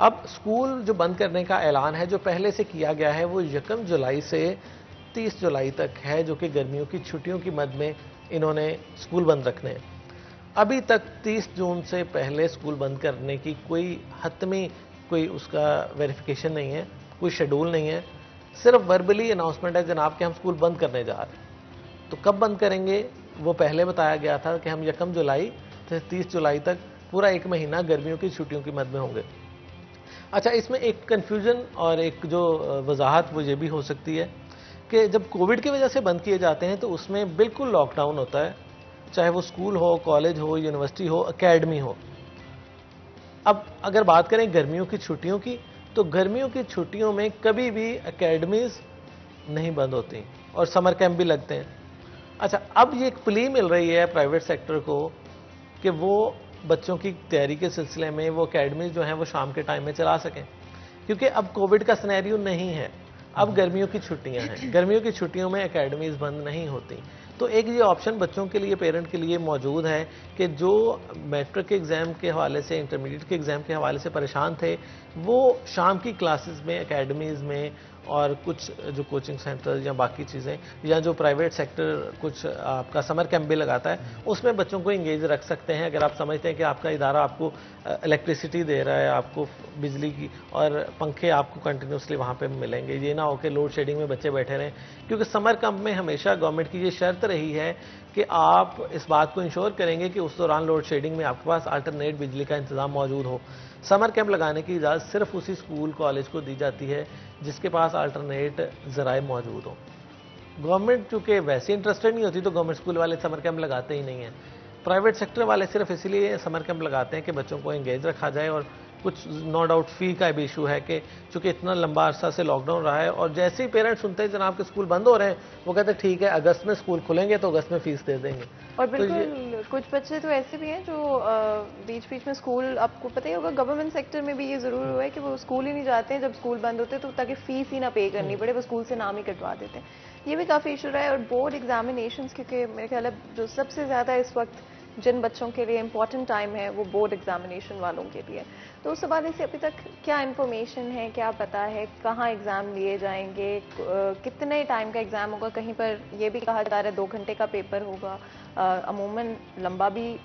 اب اسکول جو بند کرنے کا اعلان ہے جو پہلے سے کیا گیا ہے وہ 1 جولائی سے 30 جولائی تک ہے، جو کہ گرمیوں کی چھٹیوں کی مد میں انہوں نے اسکول بند رکھنے ہیں۔ ابھی تک 30 جون سے پہلے اسکول بند کرنے کی کوئی حتمی کوئی اس کا ویریفیکیشن نہیں ہے، کوئی شیڈول نہیں ہے، صرف وربلی اناؤنسمنٹ ہے جناب کہ ہم اسکول بند کرنے جا رہے ہیں۔ تو کب بند کریں گے وہ پہلے بتایا گیا تھا کہ ہم 1 جولائی سے 30 جولائی تک پورا 1 مہینہ گرمیوں کی چھٹیوں کی مد میں ہوں گے۔ اچھا، اس میں ایک کنفیوژن اور ایک جو وضاحت وہ یہ بھی ہو سکتی ہے کہ جب کووڈ کی وجہ سے بند کیے جاتے ہیں تو اس میں بالکل لاک ڈاؤن ہوتا ہے، چاہے وہ اسکول ہو، کالج ہو، یونیورسٹی ہو، اکیڈمی ہو۔ اب اگر بات کریں گرمیوں کی چھٹیوں کی تو گرمیوں کی چھٹیوں میں کبھی بھی اکیڈمیز نہیں بند ہوتی اور سمر کیمپ بھی لگتے ہیں۔ اچھا، اب یہ ایک پلی مل رہی ہے پرائیویٹ سیکٹر کو کہ وہ بچوں کی تیاری کے سلسلے میں وہ اکیڈمیز جو ہیں وہ شام کے ٹائم میں چلا سکیں، کیونکہ اب کووڈ کا سینیریو نہیں ہے، اب گرمیوں کی چھٹیاں ہیں، گرمیوں کی چھٹیوں میں اکیڈمیز بند نہیں ہوتی۔ تو ایک یہ آپشن بچوں کے لیے، پیرنٹ کے لیے موجود ہے کہ جو میٹرک کے ایگزام کے حوالے سے، انٹرمیڈیٹ کے ایگزام کے حوالے سے پریشان تھے، وہ شام کی کلاسز میں، اکیڈمیز میں اور کچھ جو کوچنگ سینٹر یا باقی چیزیں یا جو پرائیویٹ سیکٹر کچھ آپ کا سمر کیمپ بھی لگاتا ہے، اس میں بچوں کو انگیج رکھ سکتے ہیں۔ اگر آپ سمجھتے ہیں کہ آپ کا ادارہ آپ کو الیکٹریسٹی دے رہا ہے، آپ کو بجلی کی اور پنکھے آپ کو کنٹینیوسلی وہاں پہ ملیں گے، یہ نہ ہو کہ لوڈ شیڈنگ میں بچے بیٹھے رہیں، کیونکہ سمر کیمپ میں ہمیشہ گورنمنٹ کی یہ شرط رہی ہے کہ آپ اس بات کو انشور کریں گے کہ اس دوران لوڈ شیڈنگ میں آپ کے پاس الٹرنیٹ بجلی کا انتظام موجود ہو۔ سمر کیمپ لگانے کی اجازت صرف اسی اسکول کالج کو دی جاتی ہے جس کے پاس الٹرنیٹ ذرائع موجود ہوں۔ گورنمنٹ چونکہ ویسے انٹرسٹڈ نہیں ہوتی تو گورنمنٹ اسکول والے سمر کیمپ لگاتے ہی نہیں ہیں۔ پرائیویٹ سیکٹر والے صرف اسی لیے سمر کیمپ لگاتے ہیں کہ بچوں کو انگیج رکھا جائے، اور کچھ نو ڈاؤٹ فی کا بھی ایشو ہے کہ چونکہ اتنا لمبا عرصہ سے لاک ڈاؤن رہا ہے، اور جیسے ہی پیرنٹ سنتے ہیں جناب کہ اسکول بند ہو رہے ہیں وہ کہتے ہیں ٹھیک ہے اگست میں اسکول کھلیں گے تو اگست میں فیس دے دیں گے۔ اور بالکل کچھ بچے تو ایسے بھی ہیں جو بیچ بیچ میں اسکول، آپ کو پتہ ہی ہوگا گورنمنٹ سیکٹر میں بھی یہ ضرور ہوا ہے کہ وہ اسکول ہی نہیں جاتے ہیں جب اسکول بند ہوتے تو تاکہ فیس ہی نہ پے کرنی پڑے، وہ اسکول سے نام ہی کٹوا دیتے ہیں۔ یہ بھی کافی ایشو رہا ہے۔ اور بورڈ ایگزامینیشنز، کیونکہ میرے خیال ہے جو سب سے زیادہ اس وقت جن بچوں کے لیے امپورٹنٹ ٹائم ہے وہ بورڈ ایگزامینیشن والوں کے لیے، تو اس حوالے سے ابھی تک کیا انفارمیشن ہے، کیا پتا ہے کہاں ایگزام لیے جائیں گے، کتنے ٹائم کا ایگزام ہوگا؟ کہیں پر یہ بھی کہا جا رہا ہے 2 گھنٹے کا پیپر ہوگا، عموماً لمبا بھی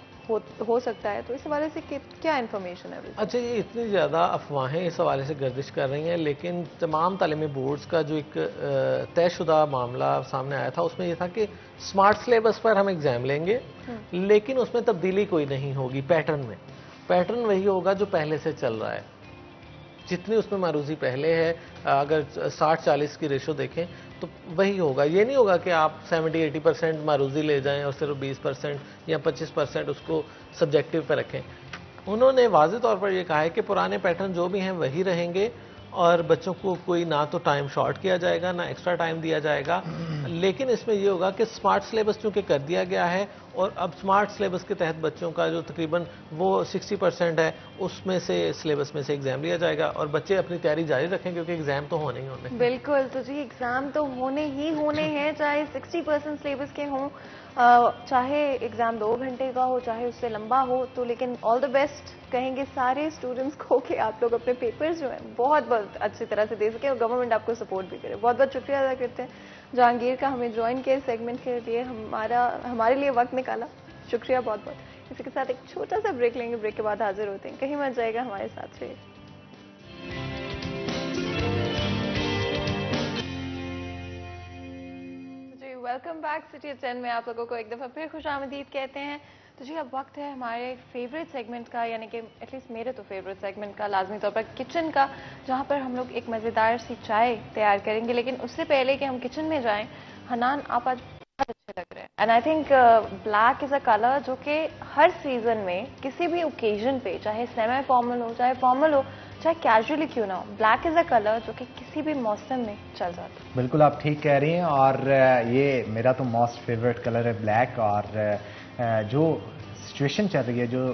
ہو سکتا ہے، تو اس حوالے سے کیا انفارمیشن ہے؟ اچھا، یہ اتنی زیادہ افواہیں اس حوالے سے گردش کر رہی ہیں، لیکن تمام تعلیمی بورڈز کا جو ایک طے شدہ معاملہ سامنے آیا تھا اس میں یہ تھا کہ سمارٹ سلیبس پر ہم ایگزام لیں گے، لیکن اس میں تبدیلی کوئی نہیں ہوگی پیٹرن میں، پیٹرن وہی ہوگا جو پہلے سے چل رہا ہے، جتنی اس میں معروضی پہلے ہے، اگر 60-40 کی ریشو دیکھیں تو وہی ہوگا۔ یہ نہیں ہوگا کہ آپ 70-80% معروضی لے جائیں اور صرف 20% یا 25% اس کو سبجیکٹیو پہ رکھیں۔ انہوں نے واضح طور پر یہ کہا ہے کہ پرانے پیٹرن جو بھی ہیں وہی رہیں گے، اور بچوں کو کوئی نہ تو ٹائم شارٹ کیا جائے گا نہ ایکسٹرا ٹائم دیا جائے گا، لیکن اس میں یہ ہوگا کہ سمارٹ سلیبس چونکہ کر دیا گیا ہے، اور اب سمارٹ سلیبس کے تحت بچوں کا جو تقریباً وہ 60% ہے اس میں سے سلیبس میں سے ایگزام لیا جائے گا، اور بچے اپنی تیاری جاری رکھیں کیونکہ ایگزام تو ہونے ہی ہونے ہیں۔ بالکل، تو جی ایگزام تو ہونے ہی ہونے ہیں، چاہے 60% سلیبس کے ہوں، چاہے ایگزام 2 گھنٹے کا ہو، چاہے اس سے لمبا ہو، تو لیکن آل دا بیسٹ کہیں گے سارے اسٹوڈنٹس کو کہ آپ لوگ اپنے پیپرز جو ہیں بہت بہت اچھی طرح سے دے سکیں اور گورنمنٹ آپ کو سپورٹ بھی کرے۔ بہت بہت شکریہ ادا کرتے ہیں جہانگیر کا ہمیں جوائن کیا سیگمنٹ کے لیے، ہمارے لیے وقت نکالا، شکریہ بہت بہت۔ اسی کے ساتھ ایک چھوٹا سا بریک لیں گے، بریک کے بعد حاضر ہوتے ہیں، کہیں مت جائے گا، ہمارے ساتھ رہیے۔ ویلکم بیک سٹی 10 میں آپ لوگوں کو ایک دفعہ پھر خوش آمدید کہتے ہیں۔ تو جی اب وقت ہے ہمارے فیوریٹ سیگمنٹ کا، یعنی کہ ایٹ لیسٹ میرے تو فیوریٹ سیگمنٹ کا، لازمی طور پر کچن کا، جہاں پر ہم لوگ ایک مزیدار سی چائے تیار کریں گے۔ لیکن اس سے پہلے کہ ہم کچن میں جائیں، حنان آپ آج بہت اچھے لگ رہے ہیں، and I think black is a colour جو کہ ہر سیزن میں کسی بھی اوکیزن پہ، چاہے سیمی فارمل ہو، چاہے فارمل ہو، چاہے کیجولی کیوں نہ ہو، بلیک از اے کلر جو کہ کسی بھی موسم میں چل جاتا ہے۔ بالکل آپ ٹھیک کہہ رہی ہیں، اور یہ میرا تو موسٹ فیوریٹ کلر ہے بلیک، اور جو سچویشن چل رہی ہے، جو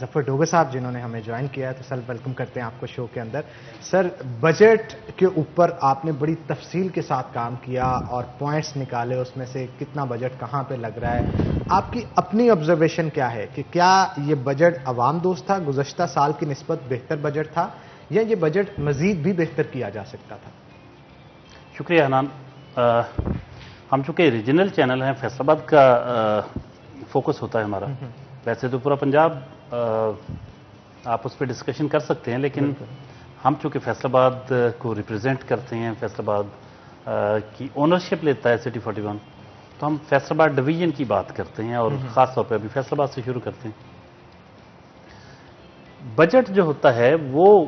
ظفر ڈوگر صاحب جنہوں نے ہمیں جوائن کیا ہے، تو سر ویلکم کرتے ہیں آپ کو شو کے اندر. سر بجٹ کے اوپر آپ نے بڑی تفصیل کے ساتھ کام کیا اور پوائنٹس نکالے اس میں سے کتنا بجٹ کہاں پہ لگ رہا ہے. آپ کی اپنی آبزرویشن کیا ہے کہ کیا یہ بجٹ عوام دوست تھا، گزشتہ سال کی نسبت بہتر بجٹ تھا، یا یہ بجٹ مزید بھی بہتر کیا جا سکتا تھا؟ شکریہ حنان. ہم چونکہ ریجنل چینل ہیں، فیصل آباد کا فوکس ہوتا ہے ہمارا. ویسے تو پورا پنجاب آپ اس پہ ڈسکشن کر سکتے ہیں، لیکن ہم چونکہ فیصل آباد کو ریپرزینٹ کرتے ہیں، فیصل آباد کی اونرشپ لیتا ہے سٹی 41، تو ہم فیصل آباد ڈویژن کی بات کرتے ہیں، اور خاص طور پہ ابھی فیصل آباد سے شروع کرتے ہیں. بجٹ جو ہوتا ہے وہ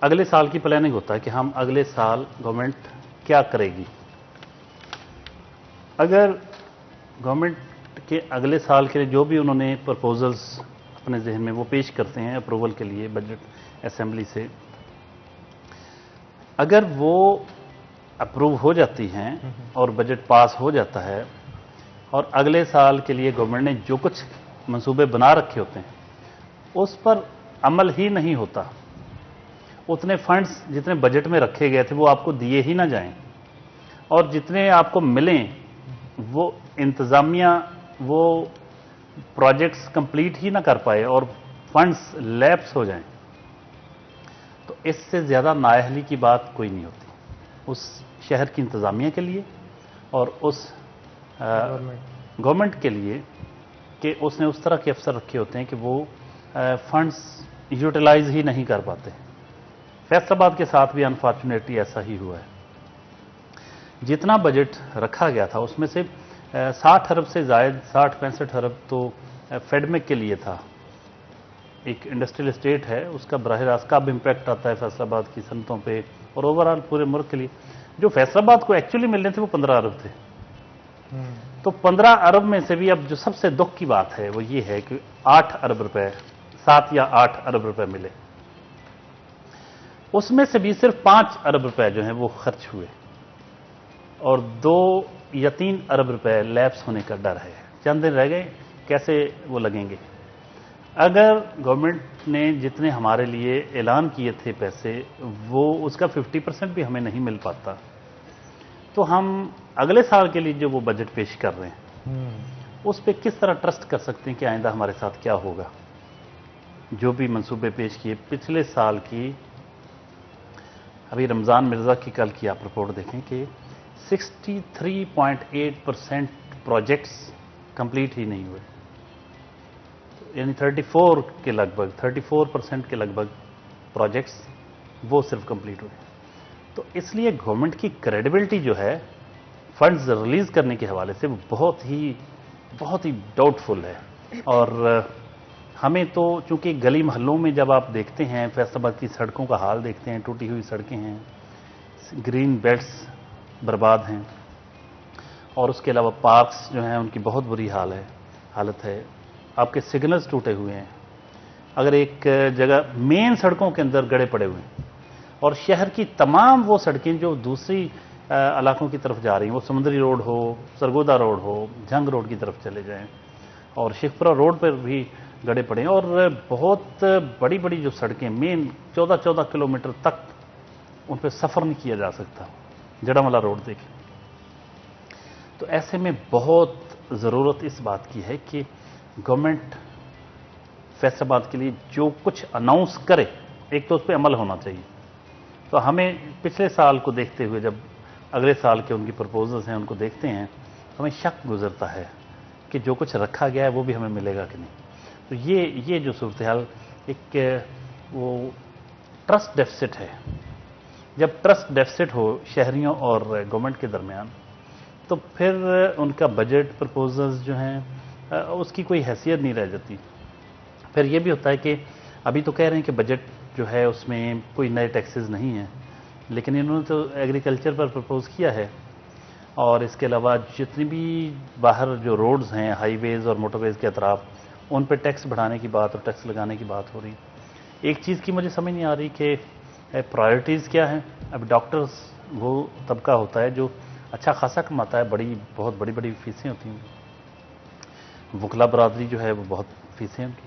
اگلے سال کی پلاننگ ہوتا ہے کہ ہم اگلے سال گورنمنٹ کیا کرے گی. اگر گورنمنٹ کے اگلے سال کے لیے جو بھی انہوں نے پرپوزلز اپنے ذہن میں وہ پیش کرتے ہیں اپروول کے لیے بجٹ اسمبلی سے، اگر وہ اپروو ہو جاتی ہیں اور بجٹ پاس ہو جاتا ہے، اور اگلے سال کے لیے گورنمنٹ نے جو کچھ منصوبے بنا رکھے ہوتے ہیں اس پر عمل ہی نہیں ہوتا، اتنے فنڈز جتنے بجٹ میں رکھے گئے تھے وہ آپ کو دیے ہی نہ جائیں، اور جتنے آپ کو ملیں وہ انتظامیہ وہ پروجیکٹس کمپلیٹ ہی نہ کر پائے اور فنڈز لیپس ہو جائیں، تو اس سے زیادہ نااہلی کی بات کوئی نہیں ہوتی اس شہر کی انتظامیہ کے لیے اور اس گورنمنٹ کے لیے کہ اس نے اس طرح کے افسر رکھے ہوتے ہیں کہ وہ فنڈز یوٹیلائز ہی نہیں کر پاتے. فیصل آباد کے ساتھ بھی انفارچونیٹلی ایسا ہی ہوا ہے. جتنا بجٹ رکھا گیا تھا اس میں سے 60 ارب سے زائد 60-65 ارب تو فیڈمک کے لیے تھا. ایک انڈسٹریل اسٹیٹ ہے، اس کا براہ راست کب امپیکٹ آتا ہے فیصل آباد کی صنعتوں پہ اور اوورآل پورے ملک کے لیے. جو فیصل آباد کو ایکچولی ملنے تھے وہ 15 ارب تھے. تو 15 ارب میں سے بھی اب جو سب سے دکھ کی بات ہے وہ یہ ہے کہ 8 ارب روپے 7 یا 8 ارب روپے ملے. اس میں سے بھی صرف 5 ارب روپے جو ہیں وہ خرچ ہوئے اور 2 یا 3 ارب روپے لیپس ہونے کا ڈر ہے. چند دن رہ گئے، کیسے وہ لگیں گے؟ اگر گورنمنٹ نے جتنے ہمارے لیے اعلان کیے تھے پیسے وہ اس کا 50% بھی ہمیں نہیں مل پاتا، تو ہم اگلے سال کے لیے جو وہ بجٹ پیش کر رہے ہیں اس پہ کس طرح ٹرسٹ کر سکتے ہیں کہ آئندہ ہمارے ساتھ کیا ہوگا؟ جو بھی منصوبے پیش کیے پچھلے سال کی، ابھی رمضان مرزا کی کل کی آپ رپورٹ دیکھیں کہ 63.8% پروجیکٹس کمپلیٹ ہی نہیں ہوئے، یعنی 34 کے لگ بھگ 34% کے لگ بھگ پروجیکٹس وہ صرف کمپلیٹ ہوئے. تو اس لیے گورنمنٹ کی کریڈیبلٹی جو ہے فنڈز ریلیز کرنے کے حوالے سے وہ بہت ہی ڈاؤٹ فل ہے. اور ہمیں تو چونکہ گلی محلوں میں جب آپ دیکھتے ہیں فیصل آباد کی سڑکوں کا حال دیکھتے ہیں، ٹوٹی ہوئی سڑکیں ہیں، گرین بیلٹس برباد ہیں، اور اس کے علاوہ پارکس جو ہیں ان کی بہت بری حالت ہے. آپ کے سگنلز ٹوٹے ہوئے ہیں. اگر ایک جگہ مین سڑکوں کے اندر گڑے پڑے ہوئے ہیں، اور شہر کی تمام وہ سڑکیں جو دوسری علاقوں کی طرف جا رہی ہیں، وہ سمندری روڈ ہو، سرگودا روڈ ہو، جھنگ روڈ کی طرف چلے جائیں، اور شیخپورہ روڈ پر بھی گڑے پڑے ہیں، اور بہت بڑی بڑی جو سڑکیں مین 14 کلومیٹر تک ان پہ سفر نہیں کیا جا سکتا. جڑاملا روڈ دیکھیں. تو ایسے میں بہت ضرورت اس بات کی ہے کہ گورنمنٹ فیصل آباد کے لیے جو کچھ اناؤنس کرے ایک تو اس پہ عمل ہونا چاہیے. تو ہمیں پچھلے سال کو دیکھتے ہوئے جب اگلے سال کے ان کی پرپوزلز ہیں ان کو دیکھتے ہیں تو ہمیں شک گزرتا ہے کہ جو کچھ رکھا گیا ہے وہ بھی ہمیں ملے گا کہ نہیں. تو یہ جو صورتحال ایک وہ ٹرسٹ ڈیفسٹ ہے. جب ٹرسٹ ڈیفسٹ ہو شہریوں اور گورنمنٹ کے درمیان تو پھر ان کا بجٹ پرپوزلز جو ہیں اس کی کوئی حیثیت نہیں رہ جاتی. پھر یہ بھی ہوتا ہے کہ ابھی تو کہہ رہے ہیں کہ بجٹ جو ہے اس میں کوئی نئے ٹیکسز نہیں ہیں، لیکن انہوں نے تو ایگریکلچر پر پرپوز کیا ہے، اور اس کے علاوہ جتنی بھی باہر جو روڈز ہیں، ہائی ویز اور موٹر ویز کے اطراف، ان پہ ٹیکس بڑھانے کی بات اور ٹیکس لگانے کی بات ہو رہی. ایک چیز کی مجھے سمجھ نہیں آ رہی کہ پرائرٹیز کیا ہیں. اب ڈاکٹرز وہ طبقہ ہوتا ہے جو اچھا خاصا کماتا ہے، بہت بڑی فیسیں ہوتی ہیں. وکلا برادری جو ہے وہ بہت فیسیں ان کی.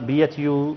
BHU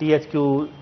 THQ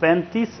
35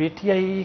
PTI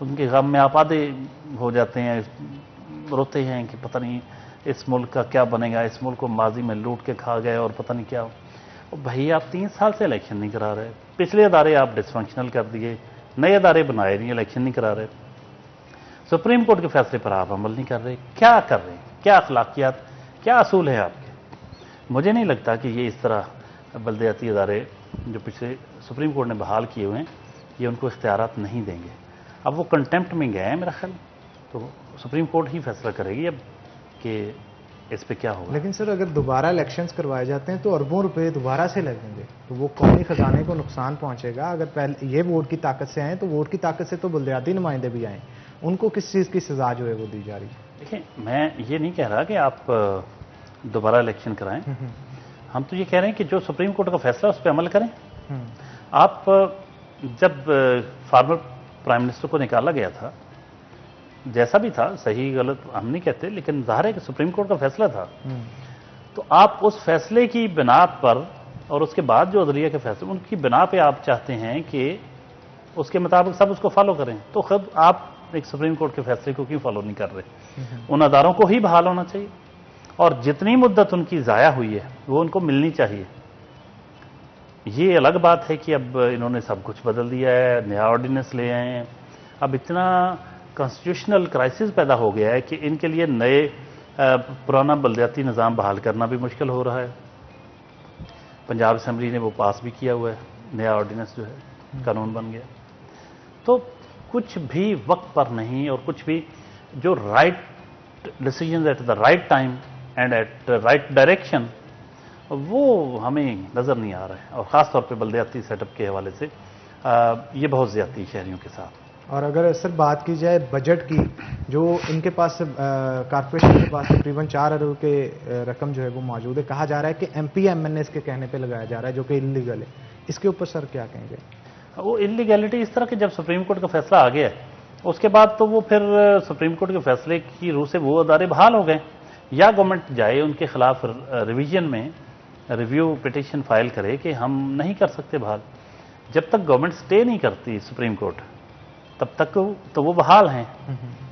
ان کے غم میں آپ آدھے ہو جاتے ہیں, روتے ہیں کہ پتہ نہیں اس ملک کا کیا بنے گا, اس ملک کو ماضی میں لوٹ کے کھا گئے اور پتہ نہیں کیا. بھائی آپ 3 سال سے الیکشن نہیں کرا رہے, پچھلے ادارے آپ ڈسفنکشنل کر دیے, نئے ادارے بنائے نہیں, الیکشن نہیں کرا رہے, سپریم کورٹ کے فیصلے پر آپ عمل نہیں کر رہے. کیا کر رہے ہیں, کیا اخلاقیات, کیا اصول ہیں آپ کے؟ مجھے نہیں لگتا کہ یہ اس طرح بلدیاتی ادارے جو پچھلے سپریم کورٹ نے بحال کیے ہوئے ہیں یہ ان کو اختیارات نہیں دیں گے. اب وہ کنٹمپٹ میں گئے ہیں میرا خیال, تو سپریم کورٹ ہی فیصلہ کرے گی اب کہ اس پہ کیا ہوگا. لیکن سر اگر دوبارہ الیکشنز کروائے جاتے ہیں تو اربوں روپے دوبارہ سے لگیں گے, تو وہ قومی خزانے کو نقصان پہنچے گا. اگر پہلے یہ ووٹ کی طاقت سے آئیں تو ووٹ کی طاقت سے تو بلدیاتی نمائندے بھی آئیں, ان کو کس چیز کی سزا جو ہے وہ دی جا رہی ہے؟ دیکھیں, میں یہ نہیں کہہ رہا کہ آپ دوبارہ الیکشن کرائیں, ہم تو یہ کہہ رہے ہیں کہ جو سپریم کورٹ کا فیصلہ اس پہ عمل کریں. آپ جب فارمر پرائم منسٹر کو نکالا گیا تھا, جیسا بھی تھا, صحیح غلط ہم نہیں کہتے, لیکن ظاہر ہے کہ سپریم کورٹ کا فیصلہ تھا, تو آپ اس فیصلے کی بنا پر اور اس کے بعد جو عدلیہ کے فیصلے ان کی بنا پہ آپ چاہتے ہیں کہ اس کے مطابق سب اس کو فالو کریں, تو خود آپ ایک سپریم کورٹ کے فیصلے کو کیوں فالو نہیں کر رہے؟ ان اداروں کو ہی بحال ہونا چاہیے, اور جتنی مدت ان کی ضائع ہوئی ہے وہ ان کو ملنی چاہیے. یہ الگ بات ہے کہ اب انہوں نے سب کچھ بدل دیا ہے, نیا آرڈیننس لے آئے ہیں, اب اتنا کانسٹیٹیوشنل کرائسس پیدا ہو گیا ہے کہ ان کے لیے نئے پرانا بلدیاتی نظام بحال کرنا بھی مشکل ہو رہا ہے. پنجاب اسمبلی نے وہ پاس بھی کیا ہوا ہے, نیا آرڈیننس جو ہے قانون بن گیا. تو کچھ بھی وقت پر نہیں, اور کچھ بھی جو right decisions at the right time and at right direction وہ ہمیں نظر نہیں آ رہا ہے, اور خاص طور پہ بلدیاتی سیٹ اپ کے حوالے سے یہ بہت زیادتی شہریوں کے ساتھ. اور اگر سر بات کی جائے بجٹ کی, جو ان کے پاس کارپوریشن کے پاس تقریباً 4 ارب کے رقم جو ہے وہ موجود ہے, کہا جا رہا ہے کہ M P M N S کے کہنے پہ لگایا جا رہا ہے, جو کہ انلیگل ہے. اس کے اوپر سر کیا کہیں گے؟ وہ انلیگیلٹی اس طرح کہ جب سپریم کورٹ کا فیصلہ آ گیا اس کے بعد تو وہ پھر سپریم کورٹ کے فیصلے کی روح سے وہ ادارے بحال ہو گئے, یا گورنمنٹ جائے ان کے خلاف ریویژن میں ریویو پٹیشن فائل کرے کہ ہم نہیں کر سکتے بحال. جب تک گورنمنٹ سٹے نہیں کرتی سپریم کورٹ تب تک تو وہ بحال ہیں.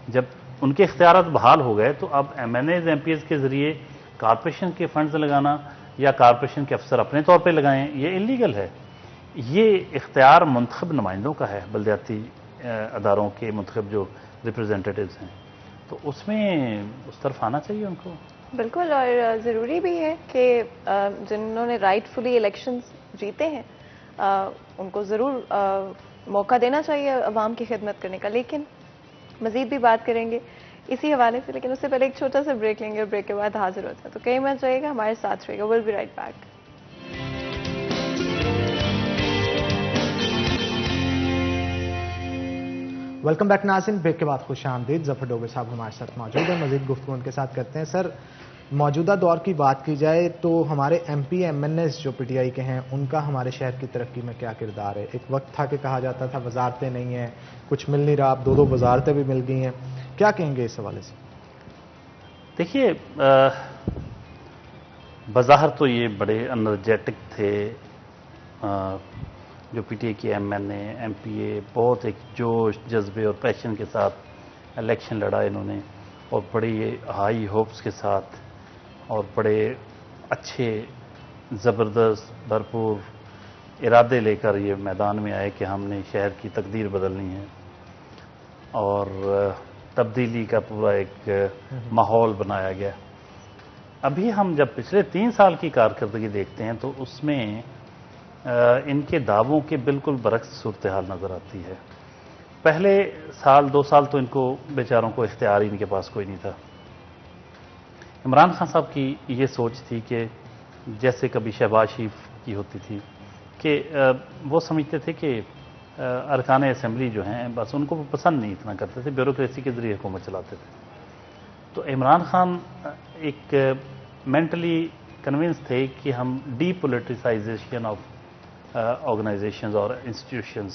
جب ان کے اختیارات بحال ہو گئے تو اب M N As M P As کے ذریعے کارپوریشن کے فنڈز لگانا یا کارپوریشن کے افسر اپنے طور پہ لگائیں, یہ انلیگل ہے. یہ اختیار منتخب نمائندوں کا ہے, بلدیاتی اداروں کے منتخب جو ریپرزینٹیٹیوز ہیں, تو اس میں اس طرف آنا چاہیے ان کو. بالکل, اور ضروری بھی ہے کہ جنہوں نے رائٹ فلی الیکشنز جیتے ہیں ان کو ضرور موقع دینا چاہیے عوام کی خدمت کرنے کا. لیکن مزید بھی بات کریں گے اسی حوالے سے, لیکن اس سے پہلے ایک چھوٹا سا بریک لیں گے, اور بریک کے بعد حاضر ہوتے ہیں. تو کہیں مت جائیے گا, ہمارے ساتھ رہے گا. Will be right back. Welcome back ناظرین, بریک کے بعد خوش آمدید. ظفر ڈوبے صاحب ہمارے ساتھ موجود ہیں, مزید گفتگو ان کے ساتھ کرتے ہیں. سر, موجودہ دور کی بات کی جائے تو ہمارے M P M N S جو پی ٹی آئی کے ہیں ان کا ہمارے شہر کی ترقی میں کیا کردار ہے؟ ایک وقت تھا کہ کہا جاتا تھا وزارتیں نہیں ہیں, کچھ مل نہیں رہا, اب 2 وزارتیں بھی مل گئی ہیں. کیا کہیں گے اس حوالے سے؟ دیکھیے, بظاہر تو یہ بڑے انرجیٹک تھے, جو پی ٹی آئی کے M N A M P A, بہت ایک جوش جذبے اور پیشن کے ساتھ الیکشن لڑا انہوں نے, اور بڑی ہائی ہوپس کے ساتھ اور بڑے اچھے زبردست بھرپور ارادے لے کر یہ میدان میں آئے کہ ہم نے شہر کی تقدیر بدلنی ہے, اور تبدیلی کا پورا ایک ماحول بنایا گیا. ابھی ہم جب پچھلے 3 سال کی کارکردگی دیکھتے ہیں تو اس میں ان کے دعووں کے بالکل برعکس صورتحال نظر آتی ہے. پہلے 2 سال تو ان کو بیچاروں کو اختیار ہی ان کے پاس کوئی نہیں تھا. عمران خان صاحب کی یہ سوچ تھی کہ جیسے کبھی شہباز شریف کی ہوتی تھی کہ وہ سمجھتے تھے کہ ارکان اسمبلی جو ہیں بس ان کو پسند نہیں اتنا کرتے تھے, بیوروکریسی کے ذریعے حکومت چلاتے تھے. تو عمران خان ایک مینٹلی کنونس تھے کہ ہم ڈی پولیٹیسائزیشن آف آرگنائزیشنز اور انسٹیٹیوشنز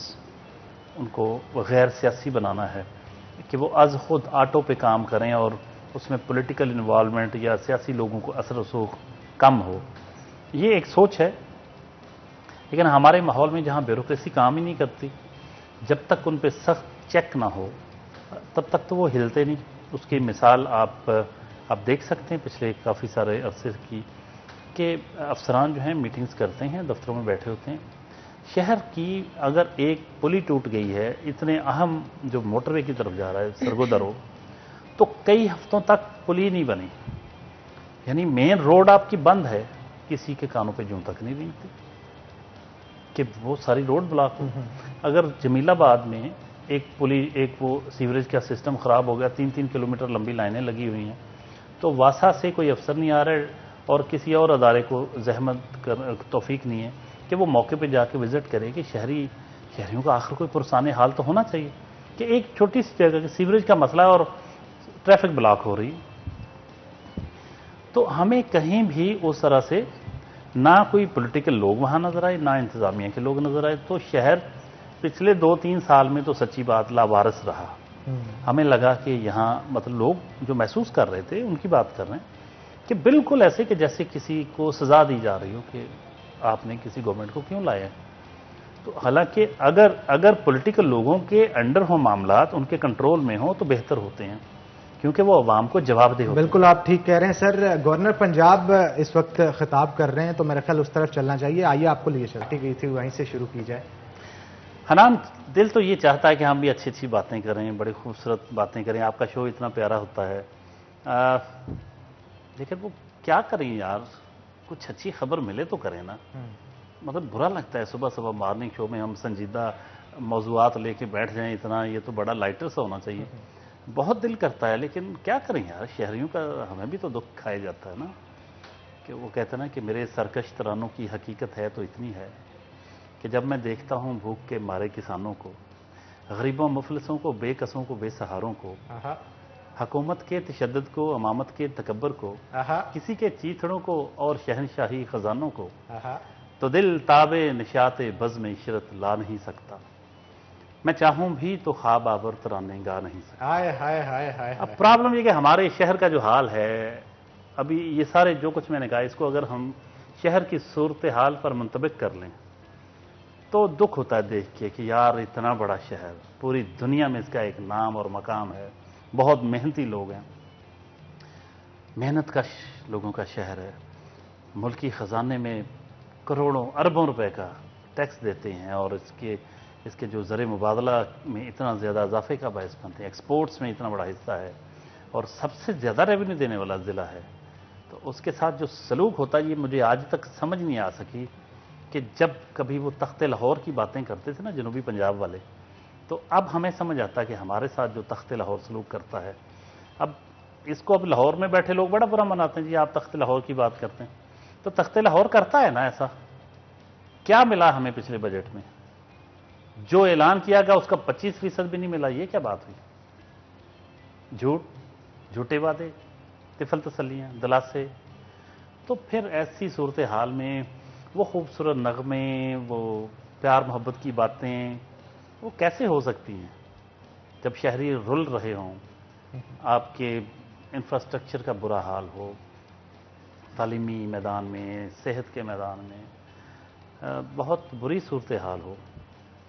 ان کو غیر سیاسی بنانا ہے, کہ وہ از خود آٹو پہ کام کریں اور اس میں پولیٹیکل انوالومنٹ یا سیاسی لوگوں کو اثر و رسوخ کم ہو. یہ ایک سوچ ہے, لیکن ہمارے ماحول میں جہاں بیوروکریسی کام ہی نہیں کرتی, جب تک ان پہ سخت چیک نہ ہو تب تک تو وہ ہلتے نہیں. اس کی مثال آپ دیکھ سکتے ہیں پچھلے کافی سارے عرصے کی کہ افسران جو ہیں میٹنگز کرتے ہیں, دفتروں میں بیٹھے ہوتے ہیں. شہر کی اگر ایک پلی ٹوٹ گئی ہے, اتنے اہم جو موٹر وے کی طرف جا رہا ہے سرگودرو, تو کئی ہفتوں تک پلی نہیں بنی. یعنی مین روڈ آپ کی بند ہے, کسی کے کانوں پہ جوں تک نہیں رینگتی کہ وہ ساری روڈ بلاک ہو. اگر جمیل آباد میں ایک وہ سیوریج کا سسٹم خراب ہو گیا, 3-3 کلومیٹر لمبی لائنیں لگی ہوئی ہیں, تو واسا سے کوئی افسر نہیں آ رہا ہے اور کسی اور ادارے کو زحمت توفیق نہیں ہے کہ وہ موقع پہ جا کے وزٹ کرے کہ شہریوں کا آخر کوئی پرسان حال تو ہونا چاہیے کہ ایک چھوٹی سی جگہ سیوریج کا مسئلہ ہے اور ٹریفک بلاک ہو رہی. تو ہمیں کہیں بھی اس طرح سے نہ کوئی پولیٹیکل لوگ وہاں نظر آئے, نہ انتظامیہ کے لوگ نظر آئے. تو شہر پچھلے 2-3 سال میں تو سچی بات لاوارث رہا. ہمیں لگا کہ یہاں مطلب لوگ جو محسوس کر رہے تھے ان کی بات کر رہے ہیں کہ بالکل ایسے کہ جیسے کسی کو سزا دی جا رہی ہو کہ آپ نے کسی گورنمنٹ کو کیوں لایا. تو حالانکہ اگر پولیٹیکل لوگوں کے انڈر ہوں معاملات, ان کے کنٹرول میں ہوں تو بہتر ہوتے ہیں کیونکہ وہ عوام کو جواب دہ ہوتے ہیں. بالکل آپ ٹھیک کہہ رہے ہیں سر. گورنر پنجاب اس وقت خطاب کر رہے ہیں تو میرا خیال اس طرف چلنا چاہیے. آئیے آپ کو لیے چلتی گئی تھی وہیں سے شروع کی جائے. حنان, دل تو یہ چاہتا ہے کہ ہم بھی اچھی اچھی باتیں کریں, بڑی خوبصورت باتیں کریں. آپ کا شو اتنا پیارا ہوتا ہے, لیکن وہ کیا کریں یار, کچھ اچھی خبر ملے تو کریں نا. مطلب برا لگتا ہے صبح مارننگ شو میں ہم سنجیدہ موضوعات لے کے بیٹھ جائیں اتنا, یہ تو بڑا لائٹر سا ہونا چاہیے. بہت دل کرتا ہے لیکن کیا کریں یار, شہریوں کا ہمیں بھی تو دکھ کھایا جاتا ہے نا. کہ وہ کہتے ہیں نا کہ میرے سرکش ترانوں کی حقیقت ہے تو اتنی ہے کہ جب میں دیکھتا ہوں بھوک کے مارے کسانوں کو, غریبوں مفلسوں کو, بے کسوں کو, بے سہاروں کو, حکومت کے تشدد کو, امامت کے تکبر کو, کسی کے چیتڑوں کو اور شہنشاہی خزانوں کو, تو دل تاب نشاط بزم عشرت لا نہیں سکتا. میں چاہوں بھی تو خواب آور ترانے گا نہیں سکتا. اب پرابلم یہ کہ ہمارے شہر کا جو حال ہے ابھی, یہ سارے جو کچھ میں نے کہا اس کو اگر ہم شہر کی صورتحال پر منطبق کر لیں تو دکھ ہوتا ہے دیکھ کے کہ یار اتنا بڑا شہر, پوری دنیا میں اس کا ایک نام اور مقام ہے, بہت محنتی لوگ ہیں, محنت کش لوگوں کا شہر ہے, ملکی خزانے میں کروڑوں اربوں روپے کا ٹیکس دیتے ہیں اور اس کے جو زر مبادلہ میں اتنا زیادہ اضافے کا باعث بنتے ہیں, ایکسپورٹس میں اتنا بڑا حصہ ہے اور سب سے زیادہ ریونیو دینے والا ضلع ہے. تو اس کے ساتھ جو سلوک ہوتا ہے یہ مجھے آج تک سمجھ نہیں آ سکی کہ جب کبھی وہ تخت لاہور کی باتیں کرتے تھے نا جنوبی پنجاب والے, تو اب ہمیں سمجھ آتا ہے کہ ہمارے ساتھ جو تخت لاہور سلوک کرتا ہے, اب اس کو اب لاہور میں بیٹھے لوگ بڑا برا مناتے ہیں, جی آپ تخت لاہور کی بات کرتے ہیں, تو تخت لاہور کرتا ہے نا ایسا. کیا ملا ہمیں پچھلے بجٹ میں؟ جو اعلان کیا گیا اس کا 25% بھی نہیں ملا. یہ کیا بات ہوئی؟ جھوٹے وعدے, طفل تسلیاں, دلاسے. تو پھر ایسی صورتحال میں وہ خوبصورت نغمے, وہ پیار محبت کی باتیں وہ کیسے ہو سکتی ہیں جب شہری رل رہے ہوں, آپ کے انفراسٹرکچر کا برا حال ہو, تعلیمی میدان میں, صحت کے میدان میں بہت بری صورتحال ہو,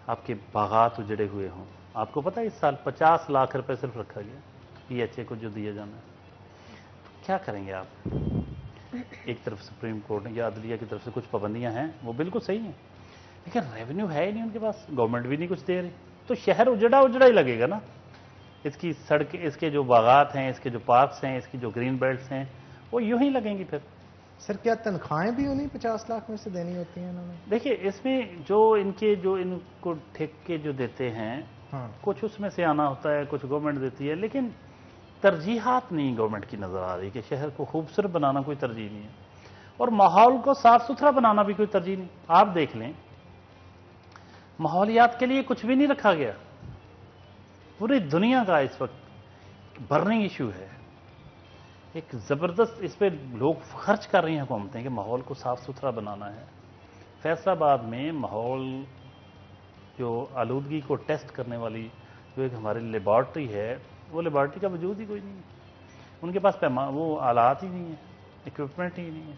آپ کے باغات اجڑے ہوئے ہوں. آپ کو پتہ ہے اس سال 50 لاکھ روپے صرف رکھا گیا PHA کو جو دیا جانا ہے. کیا کریں گے آپ؟ ایک طرف سپریم کورٹ یا عدلیہ کی طرف سے کچھ پابندیاں ہیں, وہ بالکل صحیح ہیں, لیکن ریونیو ہے ہی نہیں ان کے پاس, گورنمنٹ بھی نہیں کچھ دے رہی, تو شہر اجڑا ہی لگے گا نا. اس کی سڑکیں, اس کے جو باغات ہیں, اس کے جو پارکس ہیں, اس کی جو گرین بیلٹس ہیں, وہ یوں ہی لگیں گی. پھر سر کیا تنخواہیں بھی انہیں 50 لاکھ میں سے دینی ہوتی ہیں انہوں نے؟ دیکھیے اس میں جو ان کو ٹھیکے جو دیتے ہیں, کچھ اس میں سے آنا ہوتا ہے, کچھ گورنمنٹ دیتی ہے, لیکن ترجیحات نہیں گورنمنٹ کی نظر آ رہی کہ شہر کو خوبصورت بنانا کوئی ترجیح نہیں ہے اور ماحول کو صاف ستھرا بنانا بھی کوئی ترجیح نہیں. آپ دیکھ لیں ماحولیات کے لیے کچھ بھی نہیں رکھا گیا. پوری دنیا کا اس وقت برننگ ایشو ہے, ایک زبردست اس پہ لوگ خرچ کر رہی ہیں حکومتیں کہ ماحول کو صاف ستھرا بنانا ہے. فیصل آباد میں ماحول جو آلودگی کو ٹیسٹ کرنے والی جو ایک ہماری لیبارٹری ہے, وہ لیبارٹری کا وجود ہی کوئی نہیں ہے. ان کے پاس وہ آلات ہی نہیں ہیں, اکوپمنٹ ہی نہیں ہے,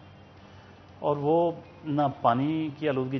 اور وہ نہ پانی کی آلودگی